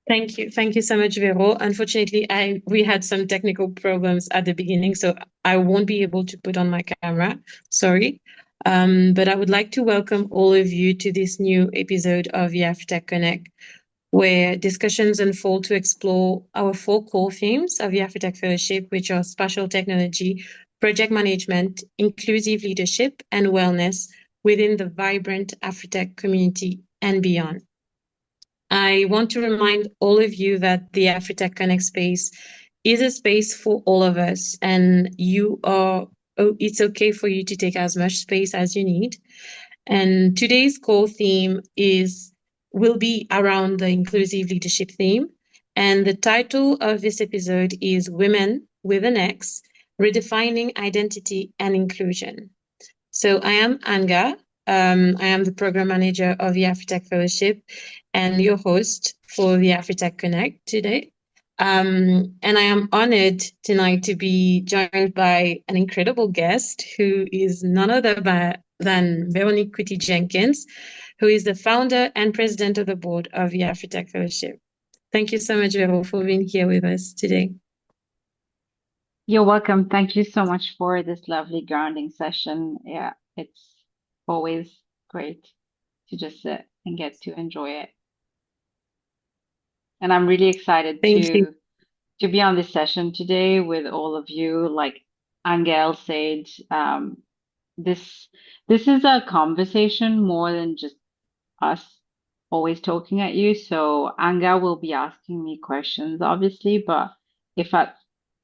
Thank you. Thank you so much, Vero. Unfortunately, we had some technical problems at the beginning, so I won't be able to put on my camera. Sorry. But I would like to welcome all of you to this new episode of the AfriTech Connect, where discussions unfold to explore our four core themes of the AfriTech Fellowship, which are spatial technology, project management, inclusive leadership, and wellness within the vibrant AfriTech community and beyond. I want to remind all of you that the AfriTech Connect space is a space for all of us, and it's okay for you to take as much space as you need. And today's core theme will be around the inclusive leadership theme. And the title of this episode is Women with an X, Redefining Identity and Inclusion. So I am Anga. I am the program manager of the AfriTech Fellowship and your host for the AfriTech Connect today. And I am honored tonight to be joined by an incredible guest who is none other than Véronique Couttee-Jenkins, who is the founder and president of the board of the AfriTech Fellowship. Thank you so much, Vero, for being here with us today. You're welcome. Thank you so much for this lovely grounding session. Yeah, it's always great to just sit and get to enjoy it. And I'm really excited Thank you. to be on this session today with all of you. Like Anne-Gaëlle said, this this is a conversation more than just us always talking at you. So Anga will be asking me questions, obviously, but if at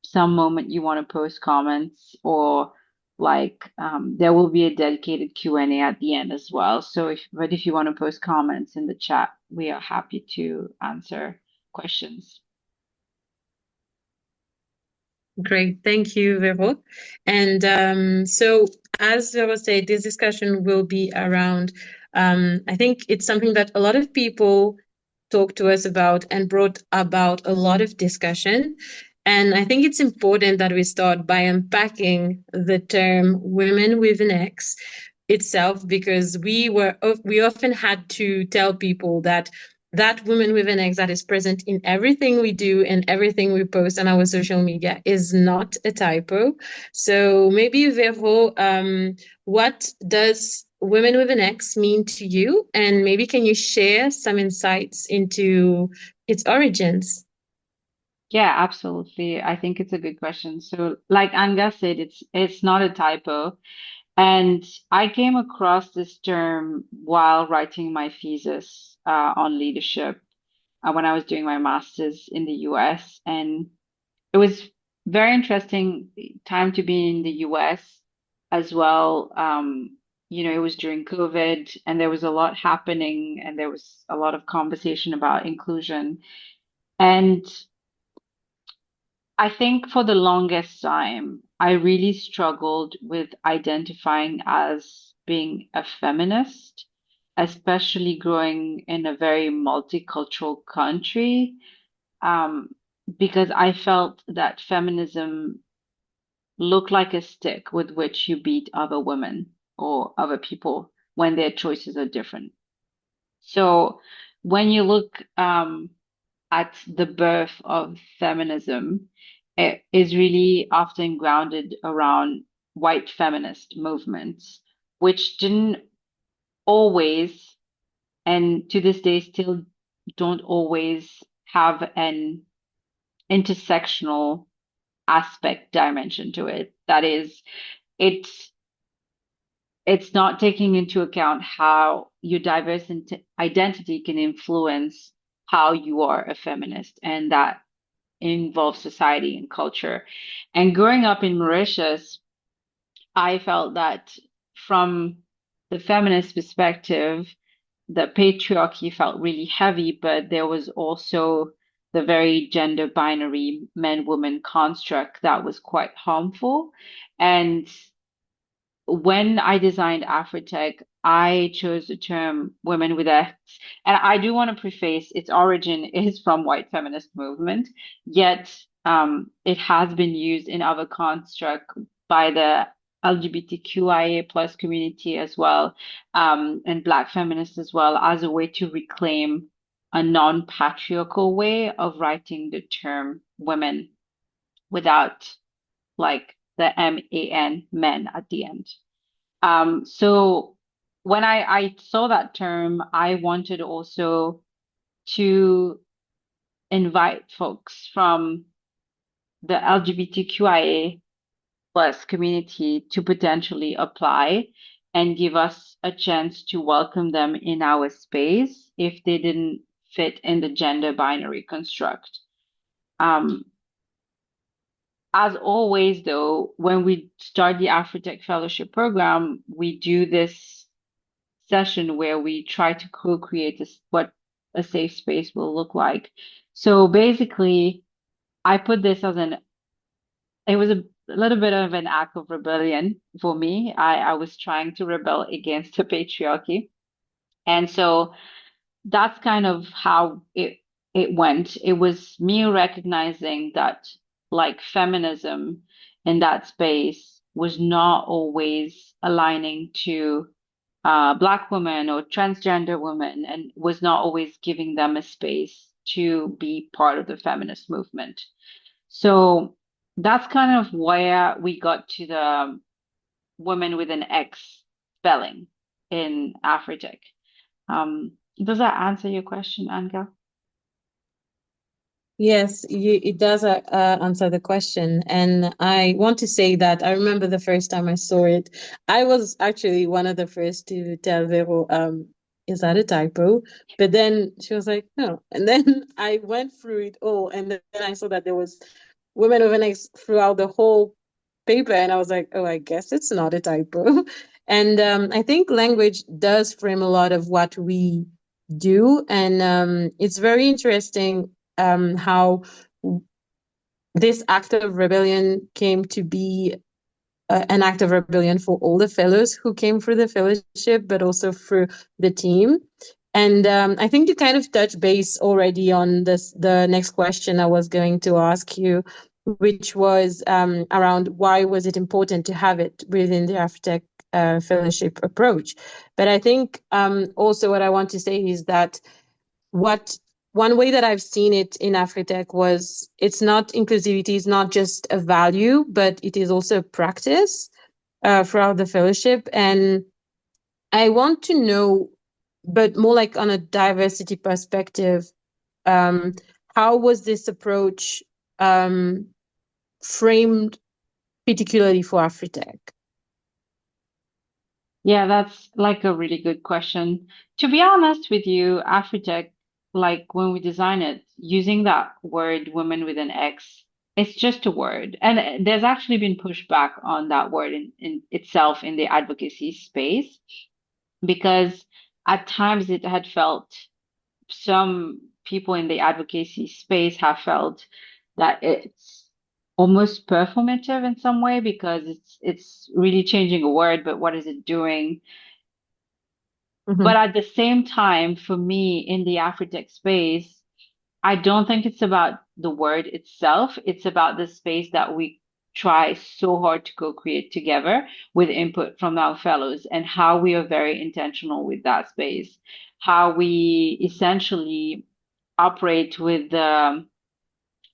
some moment you want to post comments or there will be a dedicated Q&A at the end as well. So if you want to post comments in the chat, we are happy to answer questions. Great. Thank you, Vero. And so, as Vero said, this discussion will be around, I think it's something that a lot of people talked to us about and brought about a lot of discussion. And I think it's important that we start by unpacking the term women with an X itself, because we often had to tell people that woman with an X that is present in everything we do and everything we post on our social media is not a typo. So maybe Vero, what does women with an X mean to you? And maybe can you share some insights into its origins? Yeah, absolutely. I think it's a good question. So, like Anga said, it's not a typo. And I came across this term while writing my thesis on leadership when I was doing my master's in the US. And it was very interesting time to be in the US as well. It was during COVID and there was a lot happening and there was a lot of conversation about inclusion. And I think for the longest time, I really struggled with identifying as being a feminist, especially growing in a very multicultural country, um, because I felt that feminism looked like a stick with which you beat other women or other people when their choices are different. So when you look at the birth of feminism, it is really often grounded around white feminist movements, which didn't always, and to this day still don't always have an intersectional aspect dimension to it. That is, it's it's not taking into account how your diverse identity can influence how you are a feminist, and that involves society and culture. And growing up in Mauritius, I felt that from the feminist perspective, the patriarchy felt really heavy, but there was also the very gender binary man-woman construct that was quite harmful. And when I designed AfriTech, I chose the term women with X. And I do want to preface its origin is from white feminist movement, yet it has been used in other construct by the LGBTQIA plus community as well, and Black feminists as well, as a way to reclaim a non-patriarchal way of writing the term women without like the man, men at the end. So when I saw that term, I wanted also to invite folks from the LGBTQIA plus community to potentially apply and give us a chance to welcome them in our space if they didn't fit in the gender binary construct. Um, as always, though, when we start the AfriTech Fellowship program, we do this session where we try to co-create what a safe space will look like. So basically, I put this as it was a little bit of an act of rebellion for me. I was trying to rebel against the patriarchy. And so that's kind of how it went. It was me recognizing that like feminism in that space was not always aligning to Black women or transgender women and was not always giving them a space to be part of the feminist movement. So that's kind of where we got to the women with an X spelling in AfriTech. Does that answer your question, Anka? Yes, it does answer the question. And I want to say that I remember the first time I saw it, I was actually one of the first to tell Vero, is that a typo? But then she was like, no. And then I went through it all, and then I saw that there was women with an X throughout the whole paper, and I was like, oh, I guess it's not a typo. And I think language does frame a lot of what we do, and it's very interesting how this act of rebellion came to be an act of rebellion for all the fellows who came through the fellowship, but also through the team. And I think you kind of touched base already on the next question I was going to ask you, which was around why was it important to have it within the AfriTech fellowship approach. But I think also what I want to say is that what one way that I've seen it in AfriTech was it's not inclusivity is not just a value, but it is also a practice throughout the fellowship. And I want to know, but more like on a diversity perspective, um, how was this approach framed particularly for AfriTech? Yeah, that's like a really good question. To be honest with you, AfriTech, like when we design it, using that word women with an X, it's just a word. And there's actually been pushback on that word in itself in the advocacy space because at times it had felt some people in the advocacy space have felt that it's almost performative in some way because it's really changing a word, but what is it doing? But Mm-hmm. at the same time, for me in the AfriTech space, I don't think it's about the word itself. It's about the space that we try so hard to co-create together with input from our fellows and how we are very intentional with that space, how we essentially operate with the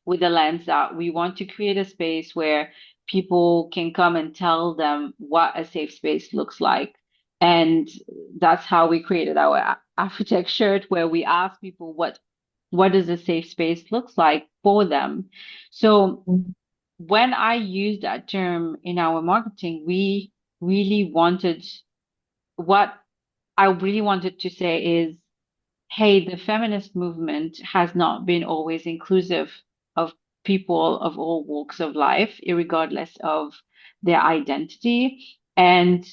lens that we want to create a space where people can come and tell them what a safe space looks like. And that's how we created our AfriTech shirt, where we ask people what does a safe space looks like for them. So when I use that term in our marketing, we really wanted what I really wanted to say is hey, the feminist movement has not been always inclusive of people of all walks of life, regardless of their identity. And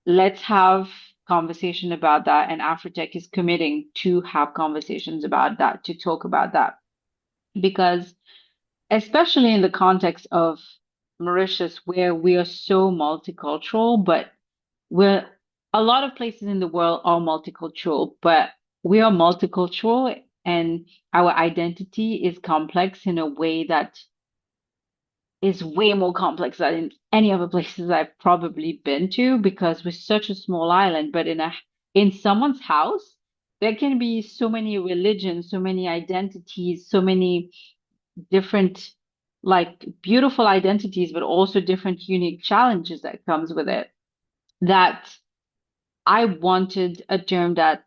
let's have conversation about that. And AfriTech is committing to have conversations about that, to talk about that. Because especially in the context of Mauritius, where we are so multicultural, but we're a lot of places in the world are multicultural, but we are multicultural and our identity is complex in a way that is way more complex than in any other places I've probably been to because we're such a small island, but in someone's house, there can be so many religions, so many identities, so many different, like beautiful identities, but also different unique challenges that comes with it. That I wanted a term that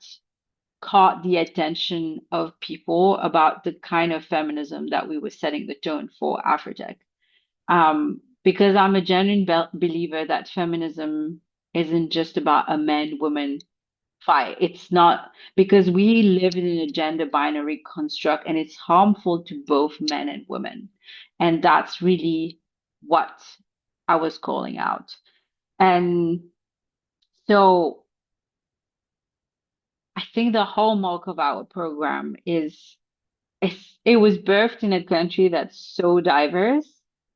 caught the attention of people about the kind of feminism that we were setting the tone for AfriTech. Because I'm a genuine believer that feminism isn't just about a man-woman fight. It's not, because we live in a gender binary construct and it's harmful to both men and women. And that's really what I was calling out. And so I think the hallmark of our program is it was birthed in a country that's so diverse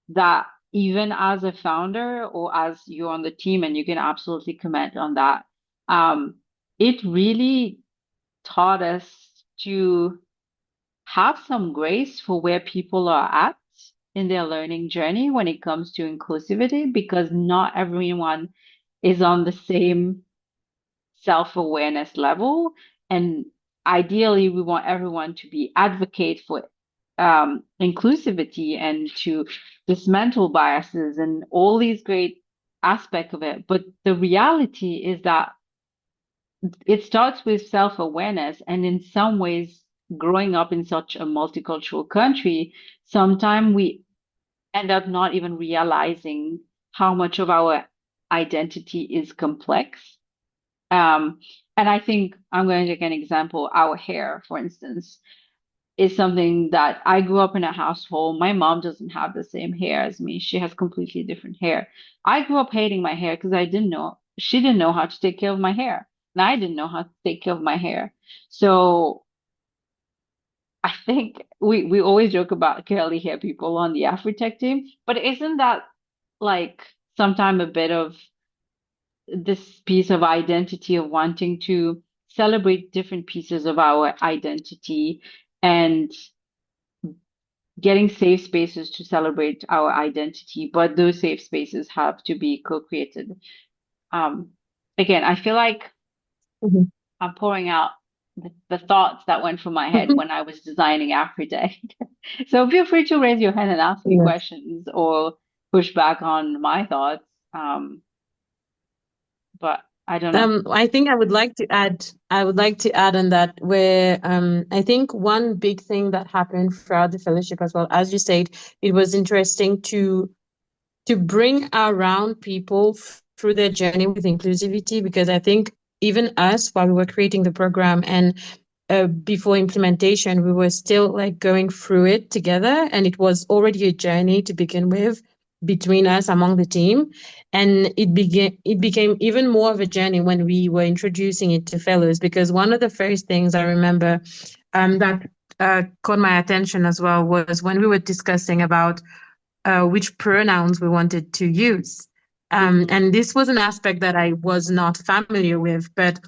that even as a founder or as you're on the team, and you can absolutely comment on that, um, it really taught us to have some grace for where people are at in their learning journey when it comes to inclusivity, because not everyone is on the same self-awareness level. And ideally, we want everyone to be advocate for inclusivity and to dismantle biases and all these great aspects of it. But the reality is that it starts with self-awareness, and in some ways, growing up in such a multicultural country, sometimes we end up not even realizing how much of our identity is complex. Um, and I think I'm going to take an example. Our hair, for instance, is something that I grew up in a household. My mom doesn't have the same hair as me. She has completely different hair. I grew up hating my hair because I didn't know, she didn't know how to take care of my hair. And I didn't know how to take care of my hair. So I think we always joke about curly hair people on the AfriTech team, but isn't that like sometimes a bit of this piece of identity of wanting to celebrate different pieces of our identity and getting safe spaces to celebrate our identity, but those safe spaces have to be co-created. Um, Again, I feel like Mhm. I'm pouring out the thoughts that went through my head when I was designing AfriTech. So feel free to raise your hand and ask me Yes. questions or push back on my thoughts. But I don't know. I think I would like to add on that where I think one big thing that happened throughout the fellowship as well, as you said, it was interesting to bring around people through their journey with inclusivity, because I think even us, while we were creating the program and before implementation, we were still like going through it together, and it was already a journey to begin with between us among the team, and it became even more of a journey when we were introducing it to fellows, because one of the first things I remember that caught my attention as well was when we were discussing about which pronouns we wanted to use. Hmm. And this was an aspect that I was not familiar with, but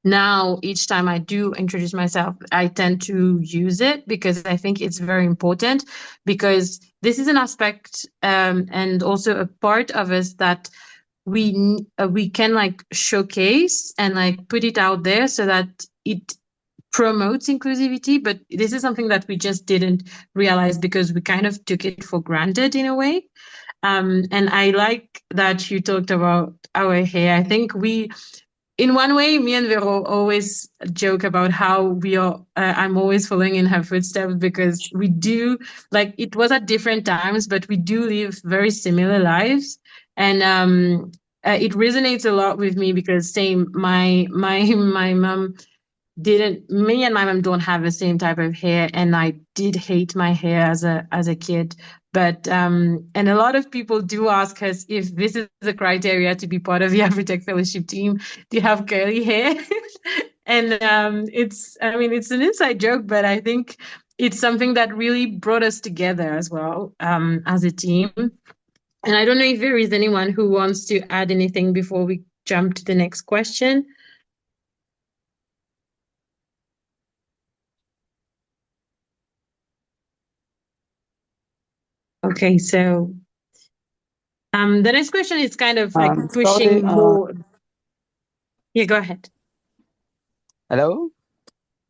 now each time I do introduce myself, I tend to use it because I think it's very important, because this is an aspect and also a part of us that we can like showcase and like put it out there so that it promotes inclusivity. But this is something that we just didn't realize because we kind of took it for granted in a way. And I like that you talked about our hair. I think we, in one way, me and Vero always joke about how we are. I'm always following in her footsteps because we do, like, it was at different times, but we do live very similar lives, and it resonates a lot with me because same, my mom didn't me and my mom don't have the same type of hair, and I did hate my hair as a kid. But and a lot of people do ask us if this is a criteria to be part of the AfriTech Fellowship team. Do you have curly hair? And it's, I mean, it's an inside joke, but I think it's something that really brought us together as well, as a team. And I don't know if there is anyone who wants to add anything before we jump to the next question. Okay, so the next question is kind of like Sorry. pushing more. Yeah, go ahead. Hello.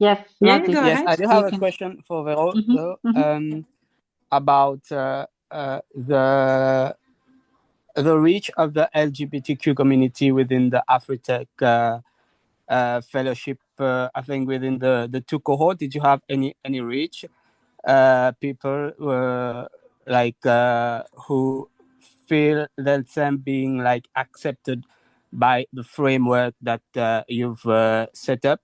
Yes, Yeah, Latif, go Yes, ahead. I do have you a can. question for Vero, Hmm. though, Hmm. about the reach of the LGBTQ community within the AfriTech fellowship. I think within the two cohort, did you have any reach? People like who feel themselves being like accepted by the framework that you've set up.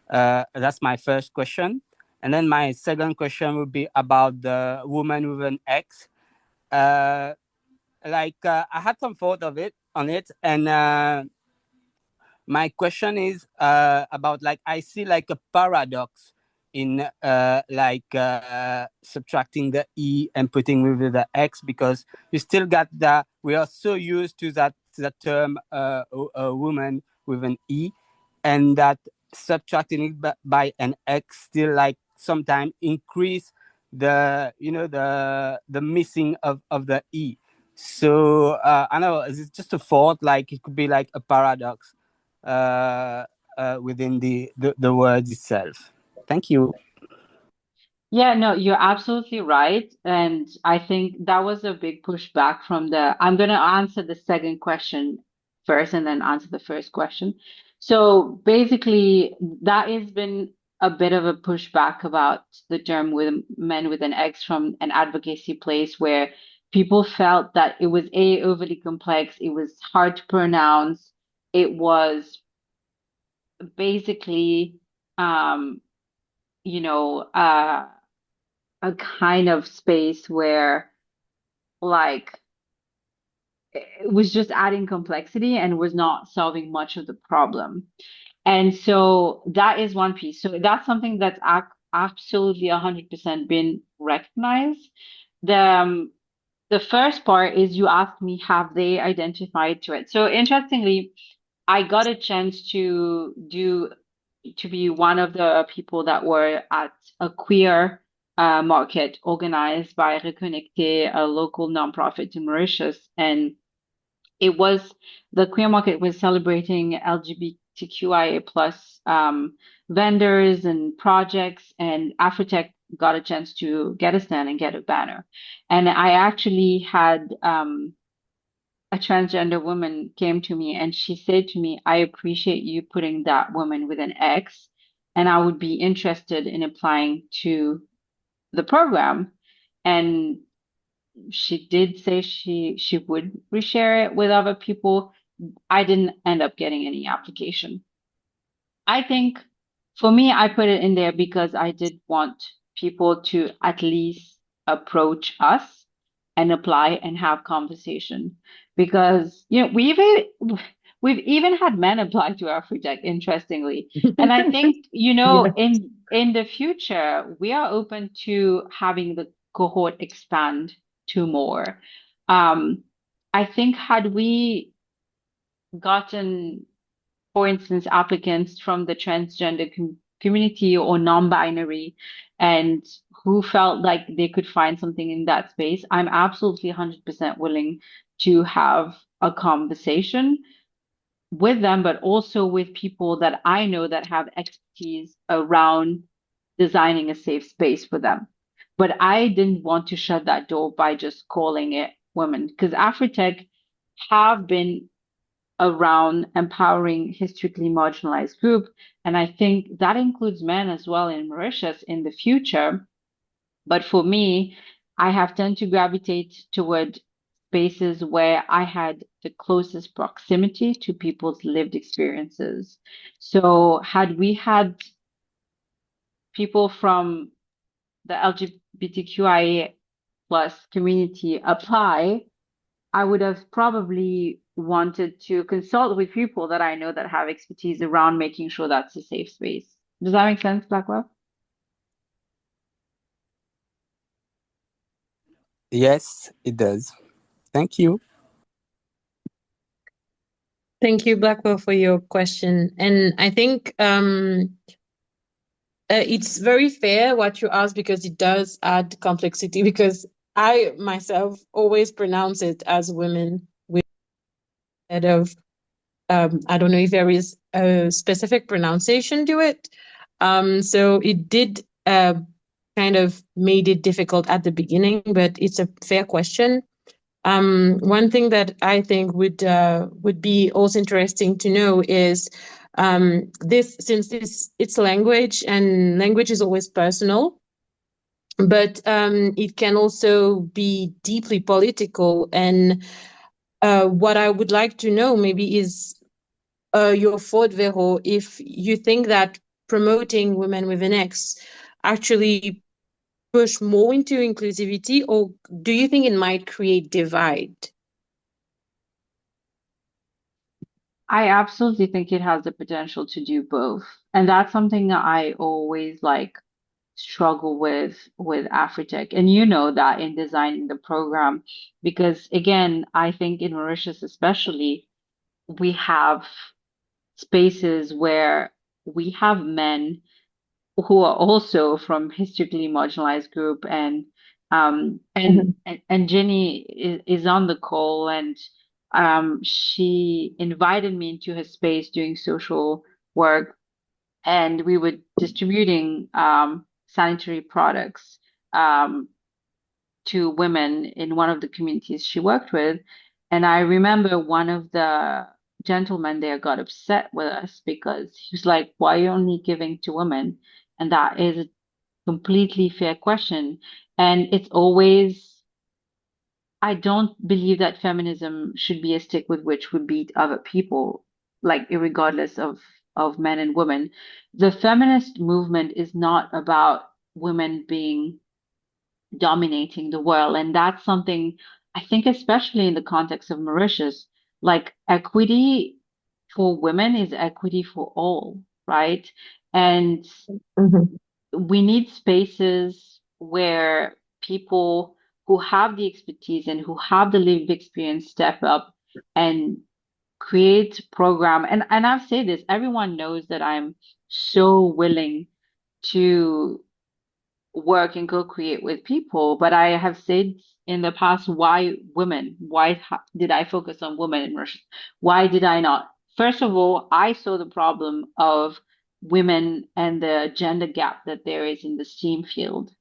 That's my first question. And then my second question would be about the woman with an X. Uh, I had some thought of it on it, and my question is about like I see like a paradox in subtracting the e and putting with the x, because you still got that we are so used to that term a woman with an e, and that subtracting it by an x still like sometimes increase the the missing of the e. So I know it's just a thought, like it could be like a paradox uh, within the words itself. Thank you. Yeah, no, you're absolutely right. And I think that was a big pushback from I'm going to answer the second question first and then answer the first question. So basically, that has been a bit of a pushback about the term with men with an X from an advocacy place where people felt that it was overly complex, it was hard to pronounce, it was basically, um, you know, a kind of space where like it was just adding complexity and was not solving much of the problem. And so that is one piece. So that's something that's absolutely 100% been recognized. The um, the first part is you asked me, have they identified to it? So interestingly, I got a chance to be one of the people that were at a queer market organized by Reconnecter, a local nonprofit in Mauritius. And it was the queer market was celebrating LGBTQIA plus vendors and projects, and AfriTech got a chance to get a stand and get a banner. And I actually had a transgender woman came to me and she said to me, I appreciate you putting that woman with an X, and I would be interested in applying to the program. And she did say she would reshare it with other people. I didn't end up getting any application. I think for me, I put it in there because I did want people to at least approach us and apply and have conversation. Because, we've even had men apply to AfriTech, interestingly. And I think, Yeah. in the future, we are open to having the cohort expand to more. Um, I think had we gotten, for instance, applicants from the transgender community or non-binary and who felt like they could find something in that space, I'm absolutely 100% willing to have a conversation with them, but also with people that I know that have expertise around designing a safe space for them. But I didn't want to shut that door by just calling it women, because AfriTech have been around empowering historically marginalized group. And I think that includes men as well in Mauritius in the future. But for me, I have tended to gravitate toward spaces where I had the closest proximity to people's lived experiences. So had we had people from the LGBTQIA plus community apply, I would have probably wanted to consult with people that I know that have expertise around making sure that's a safe space. Does that make sense, Blackwell? Yes, it does. Thank you. Thank you, Blackwell, for your question. And I think it's very fair what you ask, because it does add complexity. Because I myself always pronounce it as women instead of I don't know if there is a specific pronunciation to it. So it did kind of made it difficult at the beginning, but it's a fair question. One thing that I think would be also interesting to know is since it's language, and language is always personal, but it can also be deeply political. And what I would like to know maybe is your thought, Vero, if you think that promoting women with an X actually push more into inclusivity, or do you think it might create divide? I absolutely think it has the potential to do both. And that's something that I always like struggle with AfriTech. And you know that in designing the program, because again, I think in Mauritius especially, we have spaces where we have men who are also from historically marginalized group, and Jenny is on the call, and she invited me into her space doing social work, and we were distributing sanitary products to women in one of the communities she worked with. And I remember one of the gentlemen there got upset with us because he was like, why are you only giving to women? And that is a completely fair question. And it's always, I don't believe that feminism should be a stick with which we beat other people, like regardless of men and women. The feminist movement is not about women being dominating the world. And that's something I think, especially in the context of Mauritius, like equity for women is equity for all, right? And Mhm. we need spaces where people who have the expertise and who have the lived experience step up and create program. And I've said this, everyone knows that I'm so willing to work and co-create with people. But I have said in the past, why women? Did I focus on women in Russia? Why did I not? First of all, I saw the problem of women and the gender gap that there is in the STEAM field.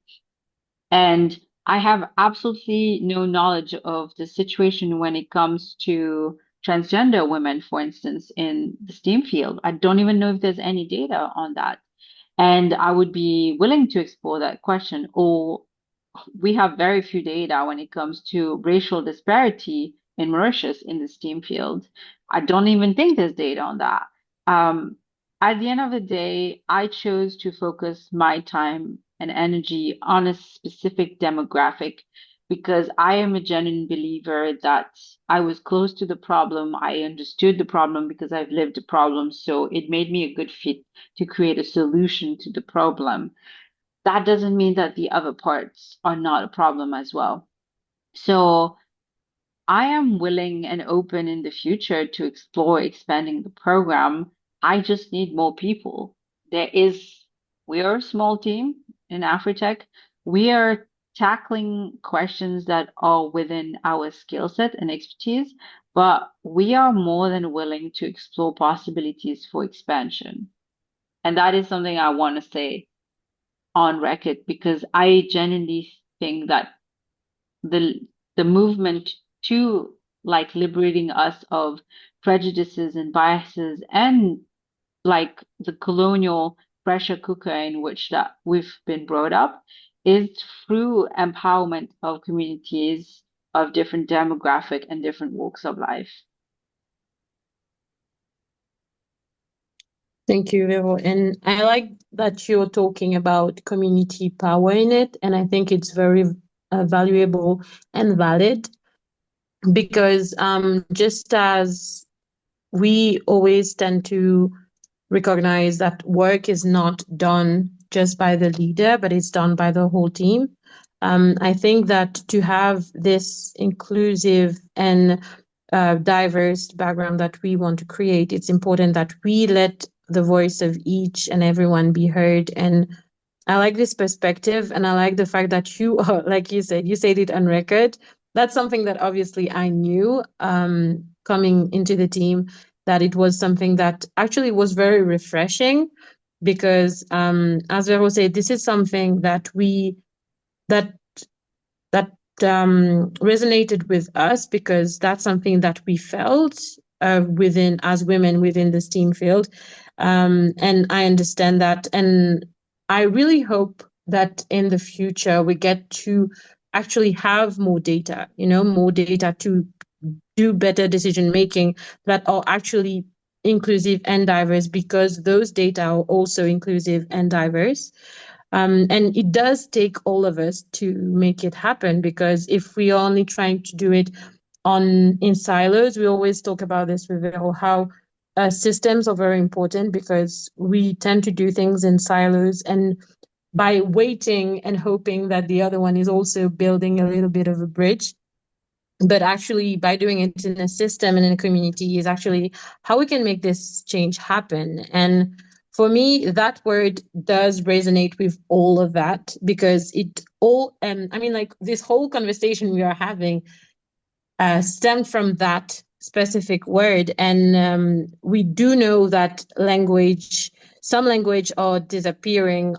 And I have absolutely no knowledge of the situation when it comes to transgender women, for instance, in the STEAM field. I don't even know if there's any data on that. And I would be willing to explore that question. Or we have very few data when it comes to racial disparity in Mauritius in the STEAM field. I don't even think there's data on that. Um, at the end of the day, I chose to focus my time and energy on a specific demographic because I am a genuine believer that I was close to the problem. I understood the problem because I've lived the problem. So it made me a good fit to create a solution to the problem. That doesn't mean that the other parts are not a problem as well. So I am willing and open in the future to explore expanding the program. I just need more people. We are a small team in AfriTech. We are tackling questions that are within our skill set and expertise, but we are more than willing to explore possibilities for expansion. And that is something I want to say on record because I genuinely think that the the movement to like liberating us of prejudices and biases and like the colonial pressure cooker in which that we've been brought up is through empowerment of communities of different demographic and different walks of life. Thank you, Vero. And I like that you're talking about community power in it. And I think it's very valuable and valid because just as we always tend to recognize that work is not done just by the leader, but it's done by the whole team. I think that to have this inclusive and diverse background that we want to create, it's important that we let the voice of each and everyone be heard. And I like this perspective, and I like the fact that you are, like you said it on record. That's something that obviously I knew coming into the team, that it was something that actually was very refreshing because as Vero said, this is something that that resonated with us, because that's something that we felt within, as women within the STEAM field. And I understand that. And I really hope that in the future we get to actually have more data, more data to do better decision making that are actually inclusive and diverse, because those data are also inclusive and diverse. And it does take all of us to make it happen, because if we are only trying to do it in silos, we always talk about this with Vero, how systems are very important, because we tend to do things in silos, and by waiting and hoping that the other one is also building a little bit of a bridge. But actually, by doing it in a system and in a community is actually how we can make this change happen. And for me, that word does resonate with all of that, because it all, like this whole conversation we are having stemmed from that specific word. And we do know that some language are disappearing.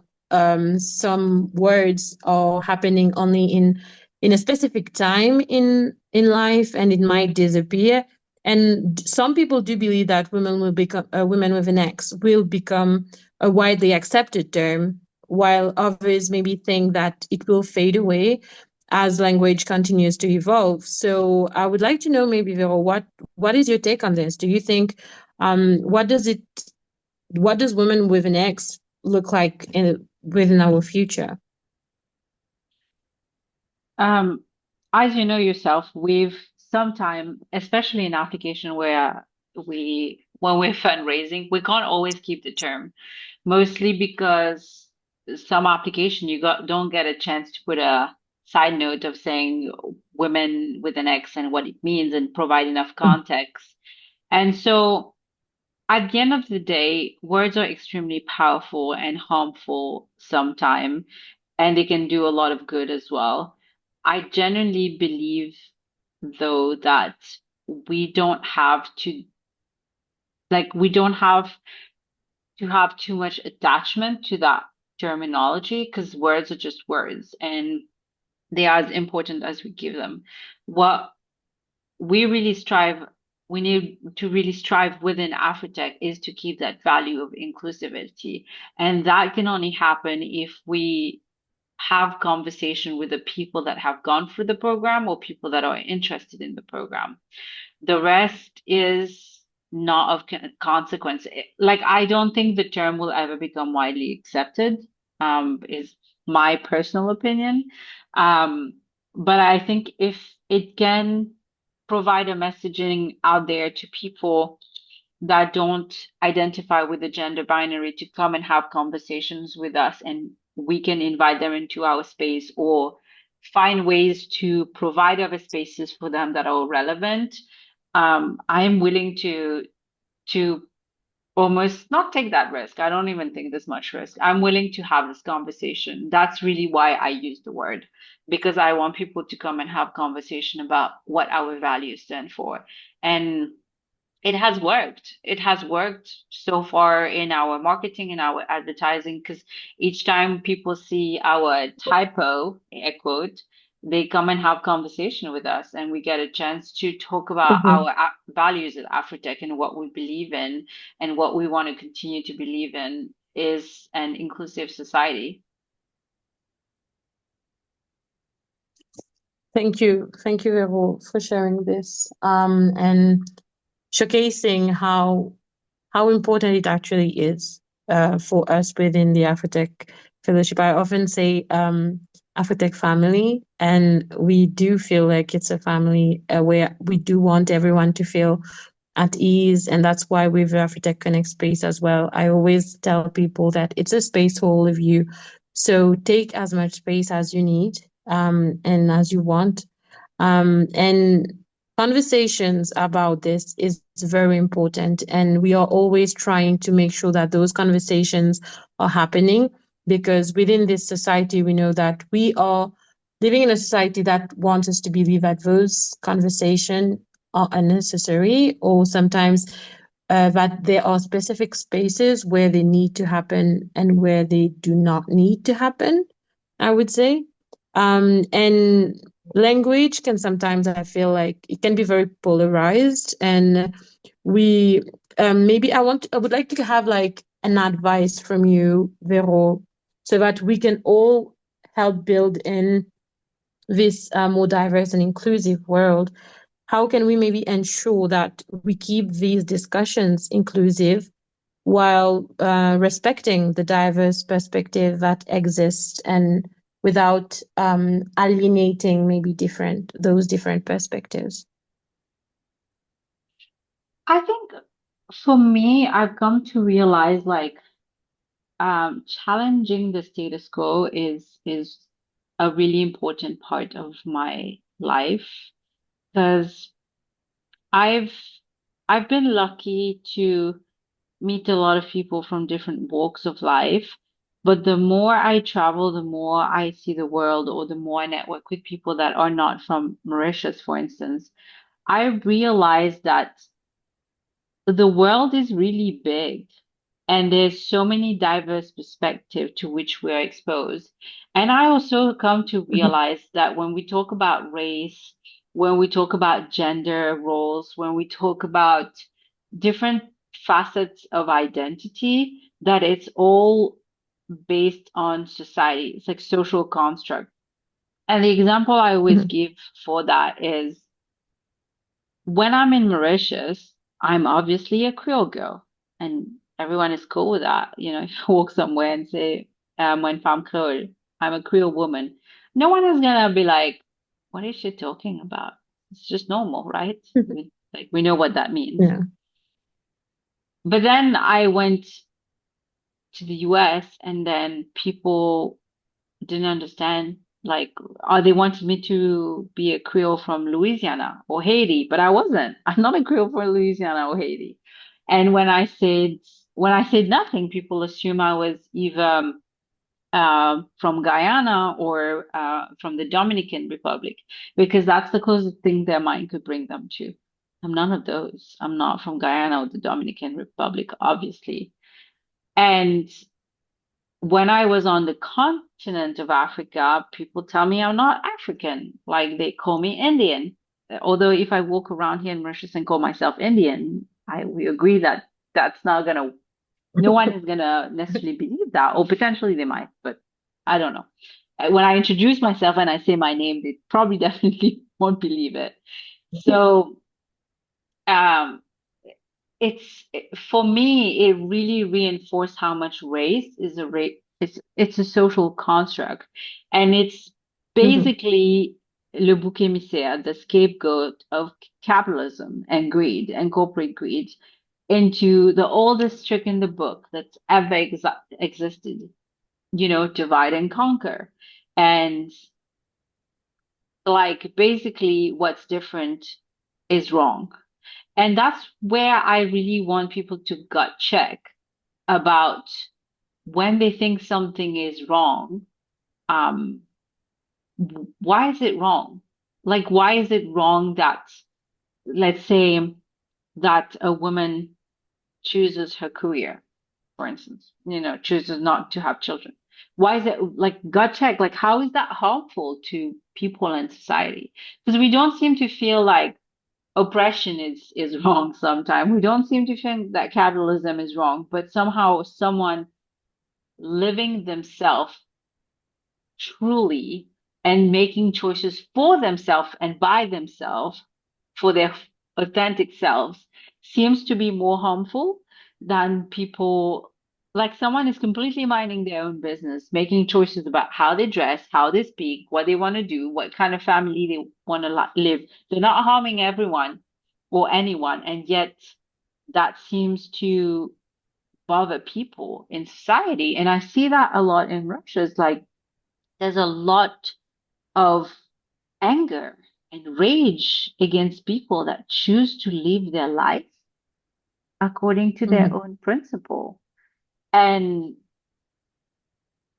Some words are happening only in a specific time in life, and it might disappear. And some people do believe that women will become women with an X will become a widely accepted term, while others maybe think that it will fade away as language continues to evolve. So I would like to know, maybe Vero, what is your take on this? Do you think what does women with an X look like within our future? As you know yourself, we've sometime, especially in application where when we're fundraising, we can't always keep the term, mostly because some application don't get a chance to put a side note of saying women with an X and what it means and provide enough context. And so at the end of the day, words are extremely powerful and harmful sometimes, and they can do a lot of good as well. I genuinely believe, though, that we don't have to, we don't have to have too much attachment to that terminology, because words are just words and they are as important as we give them. What we really strive, we need to really strive within AfriTech is to keep that value of inclusivity. And that can only happen if we have conversation with the people that have gone through the program or people that are interested in the program. The rest is not of consequence. I don't think the term will ever become widely accepted, is my personal opinion. But I think if it can provide a messaging out there to people that don't identify with the gender binary to come and have conversations with us, and we can invite them into our space or find ways to provide other spaces for them that are relevant. I am willing to almost not take that risk. I don't even think there's much risk. I'm willing to have this conversation. That's really why I use the word, because I want people to come and have conversation about what our values stand for. And it has worked. It has worked so far in our marketing and our advertising, because each time people see our typo, air quote, they come and have conversation with us, and we get a chance to talk about our values at AfriTech and what we believe in and what we want to continue to believe in is an inclusive society. Thank you, Vero, for sharing this and showcasing how important it actually is for us within the AfriTech Fellowship. I often say AfriTech family, and we do feel like it's a family where we do want everyone to feel at ease, and that's why with AfriTech Connect space as well, I always tell people that it's a space for all of you. So take as much space as you need and as you want. And conversations about this is very important, and we are always trying to make sure that those conversations are happening, because within this society we know that we are living in a society that wants us to believe that those conversations are unnecessary, or sometimes that there are specific spaces where they need to happen and where they do not need to happen, I would say. And language can sometimes, I feel like it can be very polarized, and we maybe I would like to have like an advice from you, Vero, so that we can all help build in this more diverse and inclusive world. How can we maybe ensure that we keep these discussions inclusive while respecting the diverse perspective that exists, and without alienating maybe those different perspectives? I think for me, I've come to realize like challenging the status quo is a really important part of my life because I've I've been lucky to meet a lot of people from different walks of life. But the more I travel, the more I see the world, or the more I network with people that are not from Mauritius, for instance, I realize that the world is really big and there's so many diverse perspectives to which we're exposed. And I also come to Mhm, realize that when we talk about race, when we talk about gender roles, when we talk about different facets of identity, that it's all based on society. It's like social construct. And the example I always mhm, give for that is when I'm in Mauritius, I'm obviously a Creole girl, and everyone is cool with that. You know, if I walk somewhere and say, "Moi, une femme Creole," I'm a Creole woman. No one is gonna be like, "What is she talking about?" It's just normal, right? mhm. We know what that means. Yeah. But then I went to the US, and then people didn't understand. Like, they wanted me to be a Creole from Louisiana or Haiti, but I wasn't. I'm not a Creole from Louisiana or Haiti. And when I said nothing, people assume I was either from Guyana or from the Dominican Republic, because that's the closest thing their mind could bring them to. I'm none of those. I'm not from Guyana or the Dominican Republic, obviously. And when I was on the continent of Africa, people tell me I'm not African. Like they call me Indian. Although if I walk around here in Mauritius and call myself Indian, we agree that that's not gonna, no one is gonna necessarily believe that, or potentially they might, but I don't know. When I introduce myself and I say my name, they probably definitely won't believe it. So, um, for me, it really reinforced how much race is a race. It's a social construct, and it's Mhm, basically le bouc émissaire, the scapegoat of capitalism and greed and corporate greed into the oldest trick in the book that's ever existed. You know, divide and conquer, and like basically what's different is wrong. And that's where I really want people to gut check about when they think something is wrong. Um, why is it wrong? Like, why is it wrong that, let's say, that a woman chooses her career, for instance, chooses not to have children? Why is it like gut check? Like, how is that harmful to people and society? Because we don't seem to feel like oppression is wrong sometimes. We don't seem to think that capitalism is wrong, but somehow someone living themselves truly and making choices for themselves and by themselves for their authentic selves seems to be more harmful than people, like someone is completely minding their own business, making choices about how they dress, how they speak, what they want to do, what kind of family they want to live. They're not harming everyone or anyone, and yet that seems to bother people in society. And I see that a lot in Russia. It's like there's a lot of anger and rage against people that choose to live their life according to their mhm, own principle. And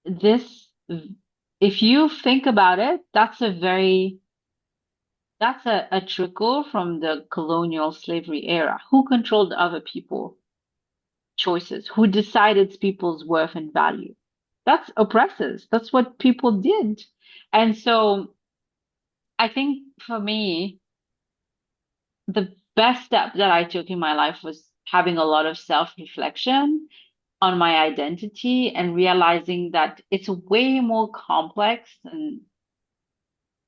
this, if you think about it, that's a very that's a trickle from the colonial slavery era. Who controlled other people choices? Who decided people's worth and value? That's oppressors. That's what people did. And so I think for me, the best step that I took in my life was having a lot of self-reflection on my identity and realizing that it's way more complex than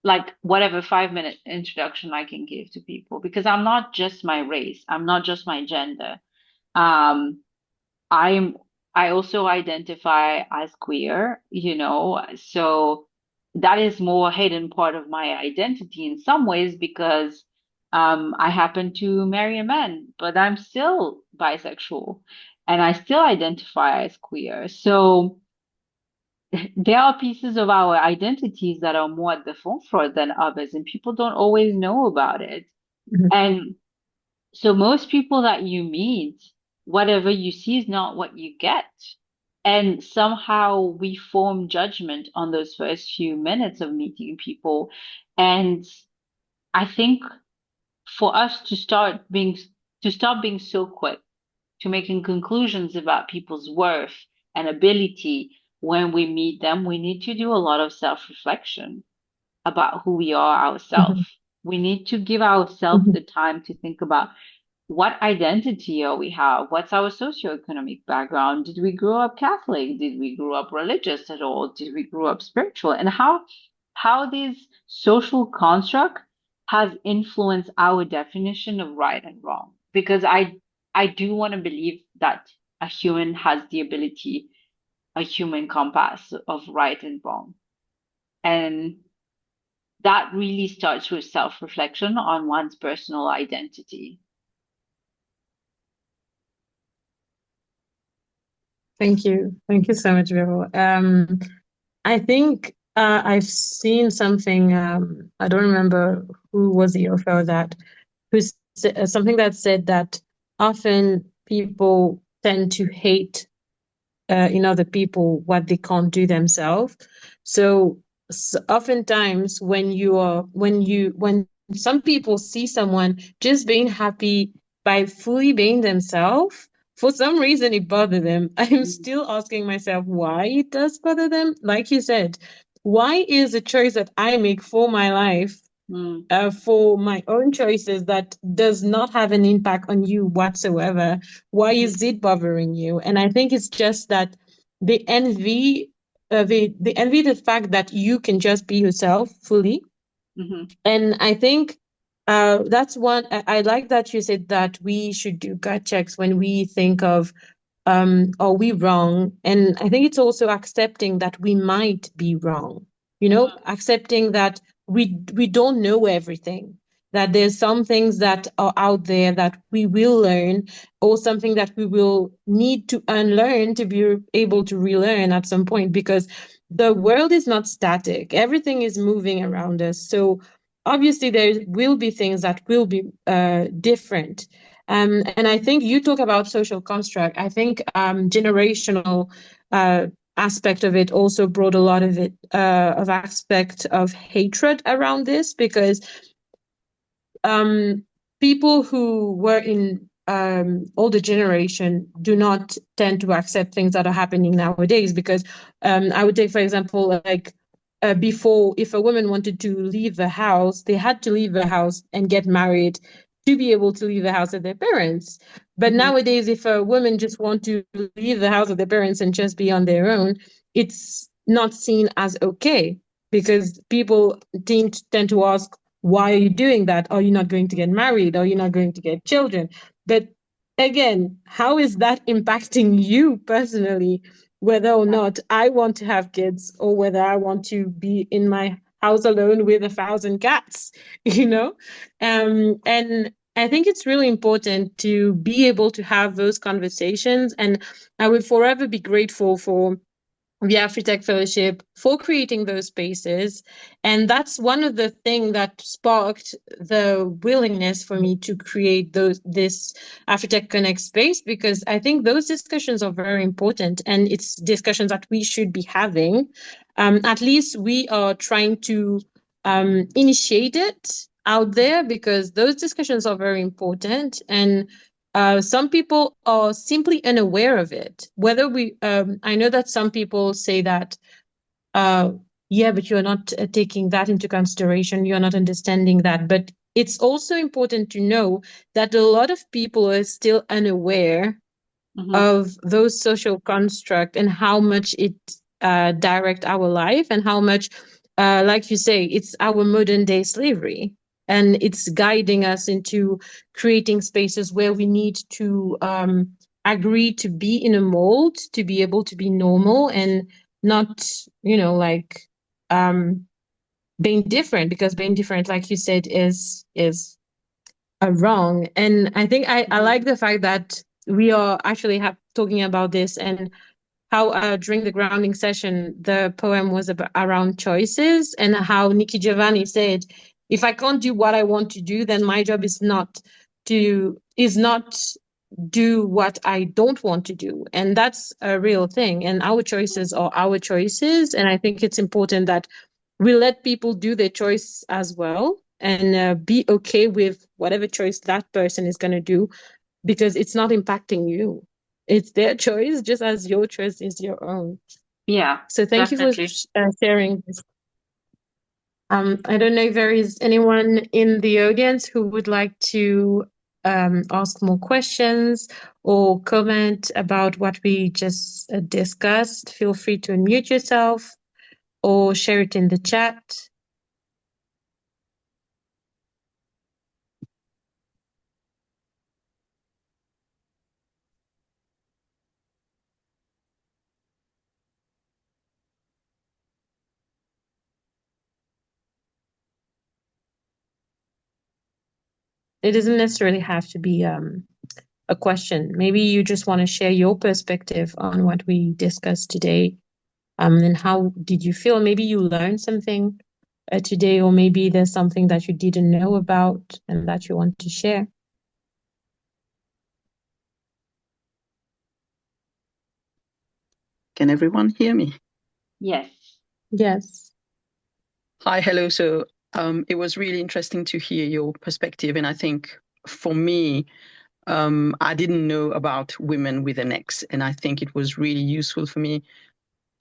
like whatever 5 minute introduction I can give to people because I'm not just my race, I'm not just my gender. Um, I'm I also identify as queer, so that is more hidden part of my identity in some ways because I happen to marry a man, but I'm still bisexual and I still identify as queer. So there are pieces of our identities that are more at the forefront than others, and people don't always know about it. Mhm. And so most people that you meet, whatever you see is not what you get. And somehow we form judgment on those first few minutes of meeting people. And I think for us to stop being so quick to making conclusions about people's worth and ability when we meet them, we need to do a lot of self-reflection about who we are ourselves. Mhm. We need to give ourselves Mhm. the time to think about what identity are we have? What's our socioeconomic background? Did we grow up Catholic? Did we grow up religious at all? Did we grow up spiritual? And how this social construct has influenced our definition of right and wrong. Because I do want to believe that a human has the ability, a human compass of right and wrong. And that really starts with self-reflection on one's personal identity. Thank you. Thank you so much, Vero. I think I've seen something, I don't remember who was the author of that, something that said that often people tend to hate in other people what they can't do themselves. So, oftentimes when some people see someone just being happy by fully being themselves, for some reason it bothers them. I'm Mm, still asking myself why it does bother them. Like you said, why is a choice that I make for my life, mm, for my own choices, that does not have an impact on you whatsoever? Why mhm, is it bothering you? And I think it's just that they envy, they envy the fact that you can just be yourself fully. mhm, And I think that's one. I like that you said that we should do gut checks when we think of, are we wrong? And I think it's also accepting that we might be wrong, accepting that we don't know everything, that there's some things that are out there that we will learn, or something that we will need to unlearn to be able to relearn at some point, because the world is not static. Everything is moving around us. So obviously there will be things that will be different. And I think you talk about social construct. I think generational uh, aspect of it also brought a lot of it of aspect of hatred around this, because people who were in older generation do not tend to accept things that are happening nowadays, because I would take, for example, like before, if a woman wanted to leave the house, they had to leave the house and get married to be able to leave the house of their parents. But mhm, nowadays, if a woman just want to leave the house of their parents and just be on their own, it's not seen as okay, because people tend to ask, why are you doing that? Are you not going to get married? Are you not going to get children? But again, how is that impacting you personally, whether or yeah, not I want to have kids, or whether I want to be in my house alone with 1,000 cats, you know? And I think it's really important to be able to have those conversations. And I will forever be grateful for the AfriTech Fellowship for creating those spaces. And that's one of the things that sparked the willingness for me to create this AfriTech Connect space, because I think those discussions are very important, and it's discussions that we should be having. At least we are trying to initiate it. out there, because those discussions are very important, and some people are simply unaware of it. Whether we, I know that some people say that, yeah, but you're not taking that into consideration, you're not understanding that. But it's also important to know that a lot of people are still unaware of those social construct and how much it direct our life, and how much, like you say, it's our modern day slavery, and it's guiding us into creating spaces where we need to agree to be in a mold to be able to be normal, and not, like being different, because being different, like you said, is wrong. And I think I like the fact that we are actually talking about this, and how during the grounding session, the poem was around choices, and how Nikki Giovanni said, if I can't do what I want to do, then my job is not do what I don't want to do. And that's a real thing. And our choices are our choices. And I think it's important that we let people do their choice as well, and be okay with whatever choice that person is going to do, because it's not impacting you. It's their choice, just as your choice is your own. Yeah, So thank you for sharing this. I don't know if there is anyone in the audience who would like to ask more questions or comment about what we just discussed. Feel free to unmute yourself or share it in the chat. It doesn't necessarily have to be a question. Maybe you just want to share your perspective on what we discussed today. And how did you feel? Maybe you learned something today, or maybe there's something that you didn't know about and that you want to share. Can everyone hear me? Yes. Yes. Hi, hello. So it was really interesting to hear your perspective. And I think for me, I didn't know about women with an X. And I think it was really useful for me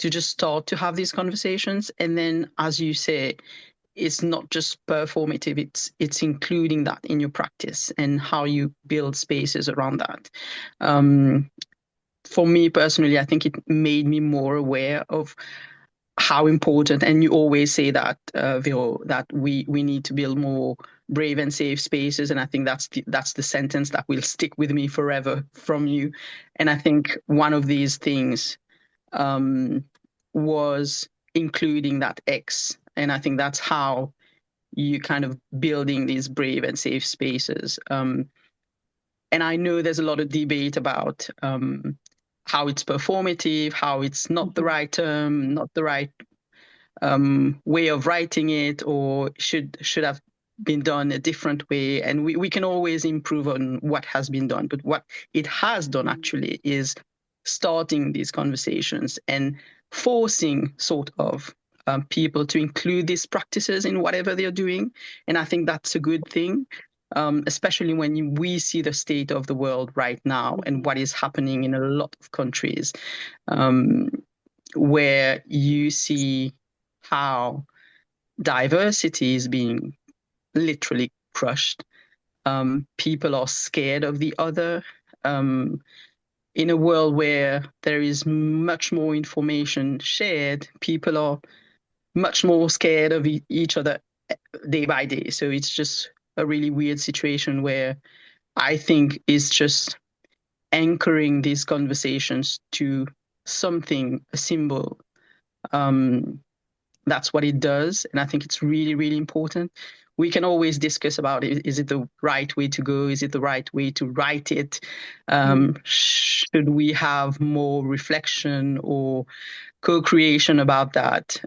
to just start to have these conversations. And then, as you say, it's not just performative, it's including that in your practice and how you build spaces around that. For me personally, I think it made me more aware of how important, and you always say that, Vero, that we need to build more brave and safe spaces, and I think that's the sentence that will stick with me forever from you. And I think one of these things was including that X, and I think that's how you kind of building these brave and safe spaces. And I know there's a lot of debate about how it's performative, how it's not the right term, not the right way of writing it, or should have been done a different way. And we can always improve on what has been done. But what it has done actually is starting these conversations and forcing sort of people to include these practices in whatever they're doing. And I think that's a good thing. Especially when we see the state of the world right now and what is happening in a lot of countries, where you see how diversity is being literally crushed. People are scared of the other. In a world where there is much more information shared, people are much more scared of each other day by day. So it's just a really weird situation where I think is just anchoring these conversations to something, a symbol. That's what it does. And I think it's really, really important. We can always discuss about it. Is it the right way to go? Is it the right way to write it? Should we have more reflection or co-creation about that?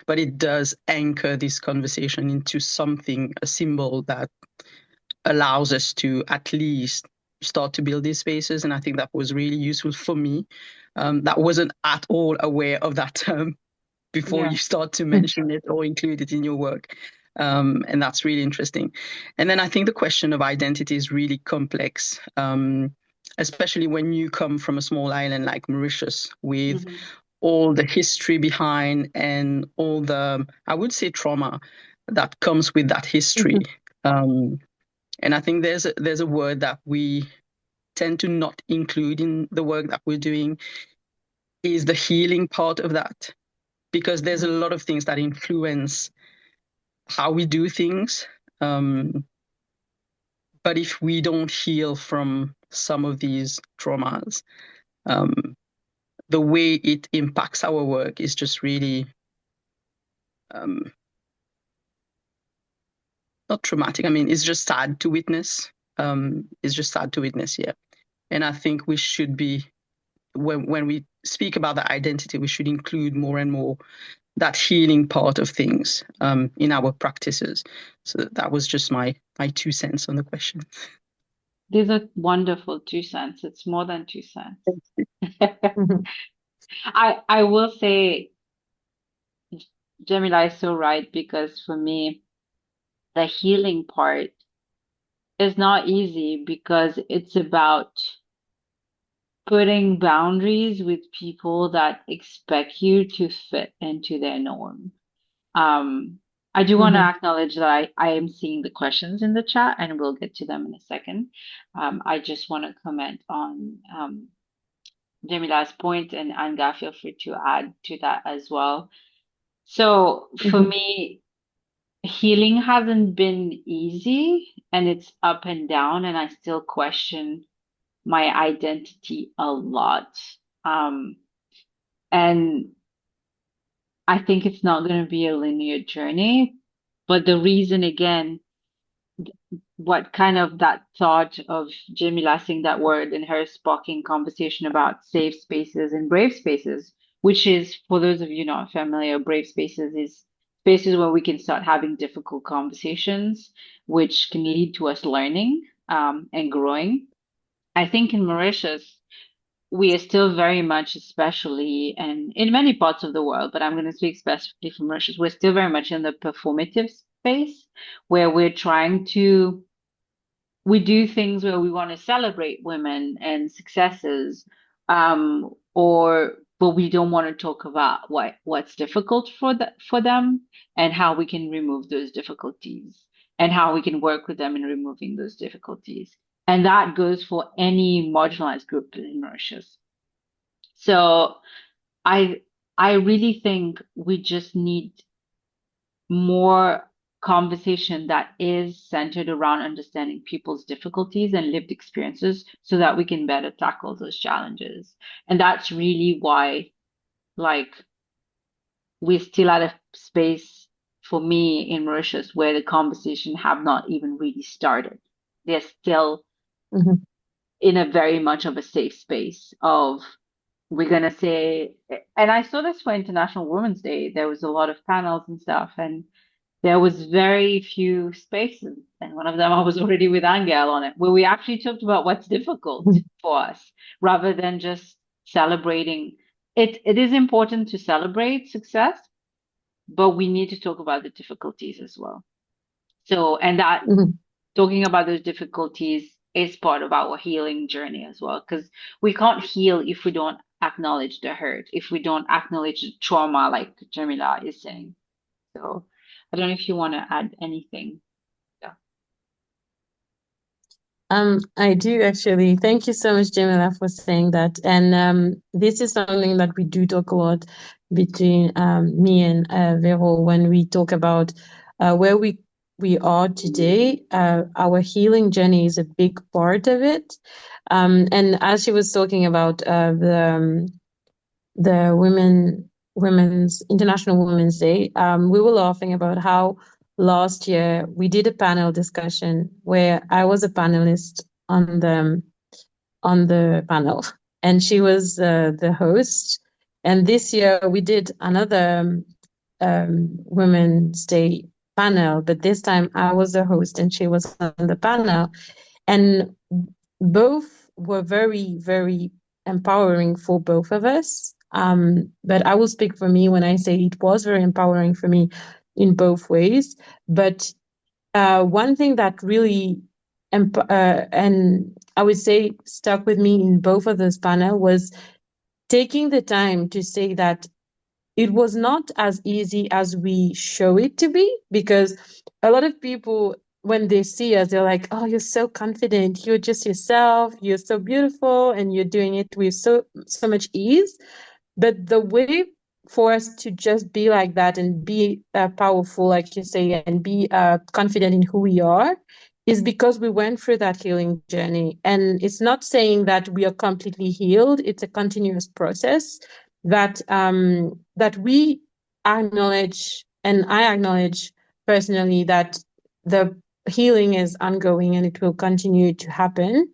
But it does anchor this conversation into something, a symbol that allows us to at least start to build these spaces. And I think that was really useful for me. That wasn't at all aware of that term before you start to mention it or include it in your work. And that's really interesting. And then I think the question of identity is really complex, especially when you come from a small island like Mauritius with all the history behind and all the, I would say, trauma that comes with that history. And I think there's a word that we tend to not include in the work that we're doing, is the healing part of that, because there's a lot of things that influence how we do things. But if we don't heal from some of these traumas, the way it impacts our work is just really not traumatic. I mean, it's just sad to witness. It's just sad to witness, yeah. And I think we should be, when we speak about the identity, we should include more and more that healing part of things in our practices. So that was just my 2 cents on the question. These are wonderful 2 cents. It's more than 2 cents. I will say Jamila is so right, because for me, the healing part is not easy, because it's about putting boundaries with people that expect you to fit into their norm. I do want to acknowledge that I am seeing the questions in the chat, and we'll get to them in a second. I just want to comment on Jamila's point, and Anne-Gaëlle, feel free to add to that as well. So for me, healing hasn't been easy, and it's up and down, and I still question my identity a lot. And I think it's not going to be a linear journey. But the reason, again, what kind of that thought of Jamila saying that word in her sparking conversation about safe spaces and brave spaces, which is, for those of you not familiar, brave spaces is spaces where we can start having difficult conversations, which can lead to us learning and growing. I think in Mauritius, we are still very much, especially, and in many parts of the world, but I'm going to speak specifically for Mauritius, we're still very much in the performative space where we're trying to, we do things where we want to celebrate women and successes, but we don't want to talk about what's difficult for them, and how we can remove those difficulties, and how we can work with them in removing those difficulties. And that goes for any marginalized group in Mauritius. So I really think we just need more conversation that is centered around understanding people's difficulties and lived experiences, so that we can better tackle those challenges. And that's really why, like, we're still at a space for me in Mauritius where the conversation have not even really started. They're still in a very much of a safe space of, we're going to say, and I saw this for International Women's Day, there was a lot of panels and stuff, and there was very few spaces. And one of them, I was already with Anne-Gaëlle on it, where we actually talked about what's difficult for us, rather than just celebrating. It is important to celebrate success, but we need to talk about the difficulties as well. So, and that talking about those difficulties is part of our healing journey as well, because we can't heal if we don't acknowledge the hurt, if we don't acknowledge the trauma, like Jamila is saying. So I don't know if you want to add anything. I do actually. Thank you so much, Jamila, for saying that. And this is something that we do talk a lot between me and Vero when we talk about where we are today. Our healing journey is a big part of it. And as she was talking about the Women's International Women's Day, we were laughing about how last year we did a panel discussion where I was a panelist on the panel, and she was the host. And this year we did another Women's Day panel, but this time I was the host and she was on the panel, and both were very, very empowering for both of us. But I will speak for me when I say it was very empowering for me, in both ways. But one thing that really and I would say stuck with me in both of those panel was taking the time to say that it was not as easy as we show it to be, because a lot of people, when they see us, they're like, oh, you're so confident, you're just yourself, you're so beautiful, and you're doing it with so much ease. But the way for us to just be like that and be powerful, like you say, and be confident in who we are, is because we went through that healing journey. And it's not saying that we are completely healed. It's a continuous process that that we acknowledge, and I acknowledge personally that the healing is ongoing and it will continue to happen.